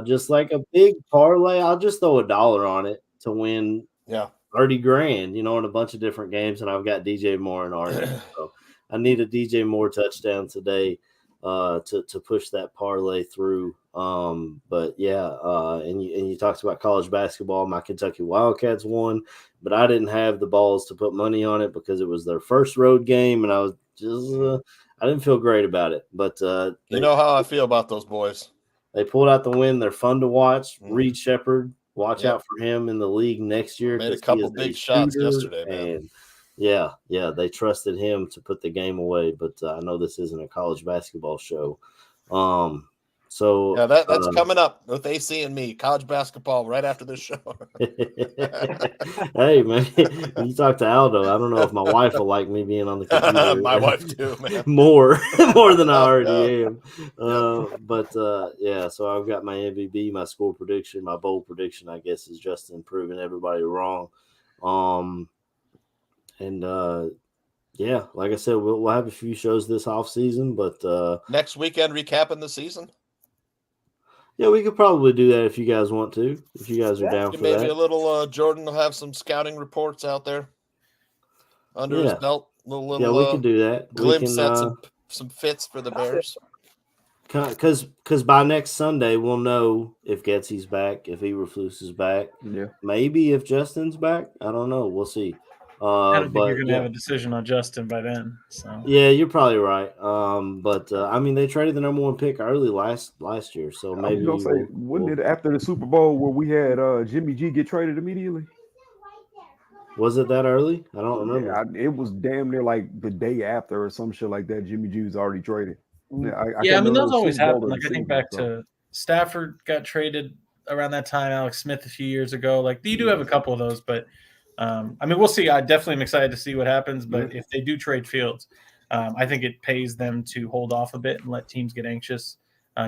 Just like a big parlay, I'll just throw $1 on it to win. Yeah. $30,000, in a bunch of different games, and I've got DJ Moore in ours. So I need a DJ Moore touchdown today to push that parlay through. But yeah, and you talked about college basketball. My Kentucky Wildcats won, but I didn't have the balls to put money on it because it was their first road game, and I was just I didn't feel great about it. But you know how I feel about those boys. They pulled out the win. They're fun to watch. Reed Shepherd. Watch out for him in the league next year. Made a couple big shots yesterday, man. And yeah, they trusted him to put the game away. But I know this isn't a college basketball show. So yeah, that's coming up with AC and me, college basketball, right after this show. Hey, man, you talk to Aldo. I don't know if my wife will like me being on the computer. My wife too, man. more than I already am. Yeah, so I've got my MVP, my score prediction, my bold prediction, I guess, is Justin proving everybody wrong. Yeah, like I said, we'll have a few shows this off season, but next weekend recapping the season. Yeah, we could probably do that if you guys want to. If you guys are down for that. Maybe a little Jordan will have some scouting reports out there under his belt. Yeah, we can do that. Glimpse at some fits for the Bears. Because by next Sunday, we'll know if Getsy's back, if Eberflus is back. Yeah. Maybe if Justin's back. I don't know. We'll see. I don't think you're going to have a decision on Justin by then. So yeah, you're probably right. I mean, they traded the number 1 pick early last year, so maybe. Wasn't it after the Super Bowl where we had Jimmy G get traded immediately? Was it that early? I don't remember. Yeah, it was damn near like the day after or some shit like that. Jimmy G was already traded. I mean, those always happen. Like I think back to Stafford got traded around that time. Alex Smith a few years ago. Like you do have a couple of those, but. I mean, we'll see. I definitely am excited to see what happens. But if they do trade Fields, I think it pays them to hold off a bit and let teams get anxious.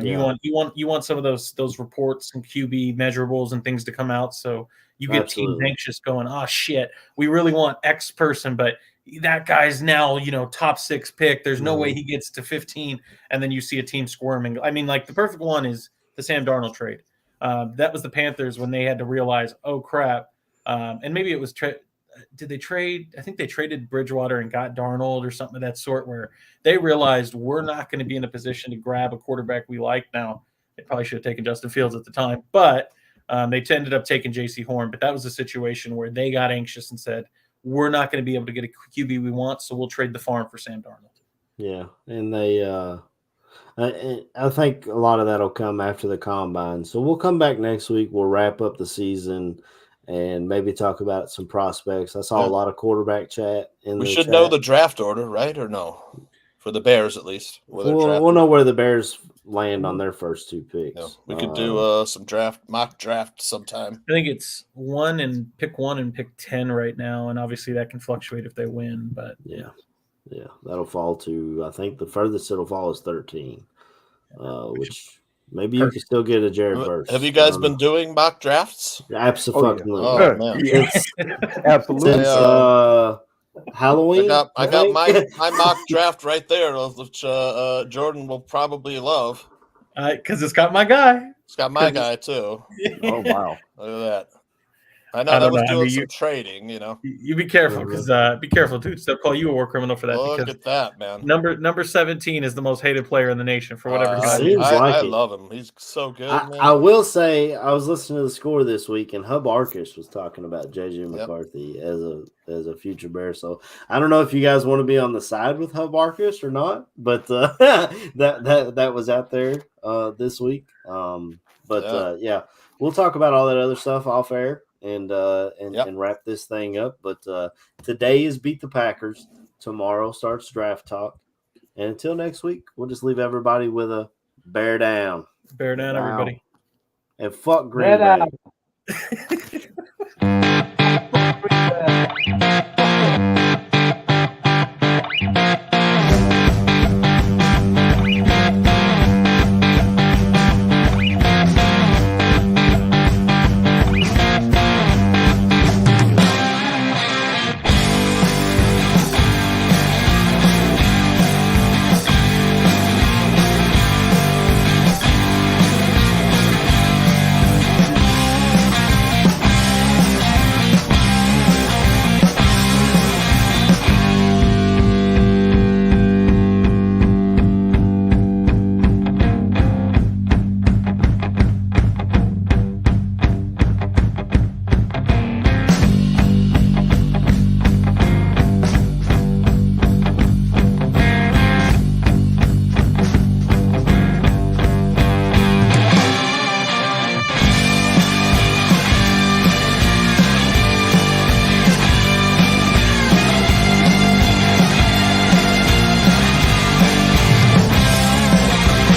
You want some of those reports and QB measurables and things to come out, so you get teams anxious, going, "Oh shit, we really want X person, but that guy's now top 6 pick. There's no way he gets to 15." And then you see a team squirming. I mean, like the perfect one is the Sam Darnold trade. That was the Panthers when they had to realize, oh crap. And maybe it was did they trade? I think they traded Bridgewater and got Darnold or something of that sort, where they realized we're not going to be in a position to grab a quarterback we like. Now, they probably should have taken Justin Fields at the time, but they ended up taking J.C. Horn. But that was a situation where they got anxious and said, we're not going to be able to get a QB we want, so we'll trade the farm for Sam Darnold. Yeah, and they I think a lot of that will come after the combine. So we'll come back next week. We'll wrap up the season and maybe talk about some prospects. I saw a lot of quarterback chat. We should know the draft order, right? Or no? For the Bears, at least. We'll know where the Bears land on their first 2 picks. Yeah, we could do some mock draft sometime. I think it's pick 1 and pick 10 right now, and obviously that can fluctuate if they win. But yeah, that'll fall to, I think the furthest it'll fall is 13, which. Maybe you can still get a Jared Verse. Have you guys been doing mock drafts? Absolutely. Oh, man. Absolutely. Halloween. I got my mock draft right there, which Jordan will probably love. Because it's got my guy. It's got my guy too. Oh wow. Look at that. I know I that don't was know. I doing mean, some trading, you know. You be careful because be careful, dude. They'll call you a war criminal for that. Look because at that, man. Number 17 is the most hated player in the nation for whatever. I love him. He's so good. I will say I was listening to the score this week, and Hub Arcus was talking about JJ McCarthy as a future Bear. So I don't know if you guys want to be on the side with Hub Arcus or not, but that was out there this week. Yeah, we'll talk about all that other stuff off air and wrap this thing up. But today is Beat the Packers. Tomorrow starts Draft Talk. And until next week, we'll just leave everybody with a bear down. Bear down, everybody. And fuck Green Bay.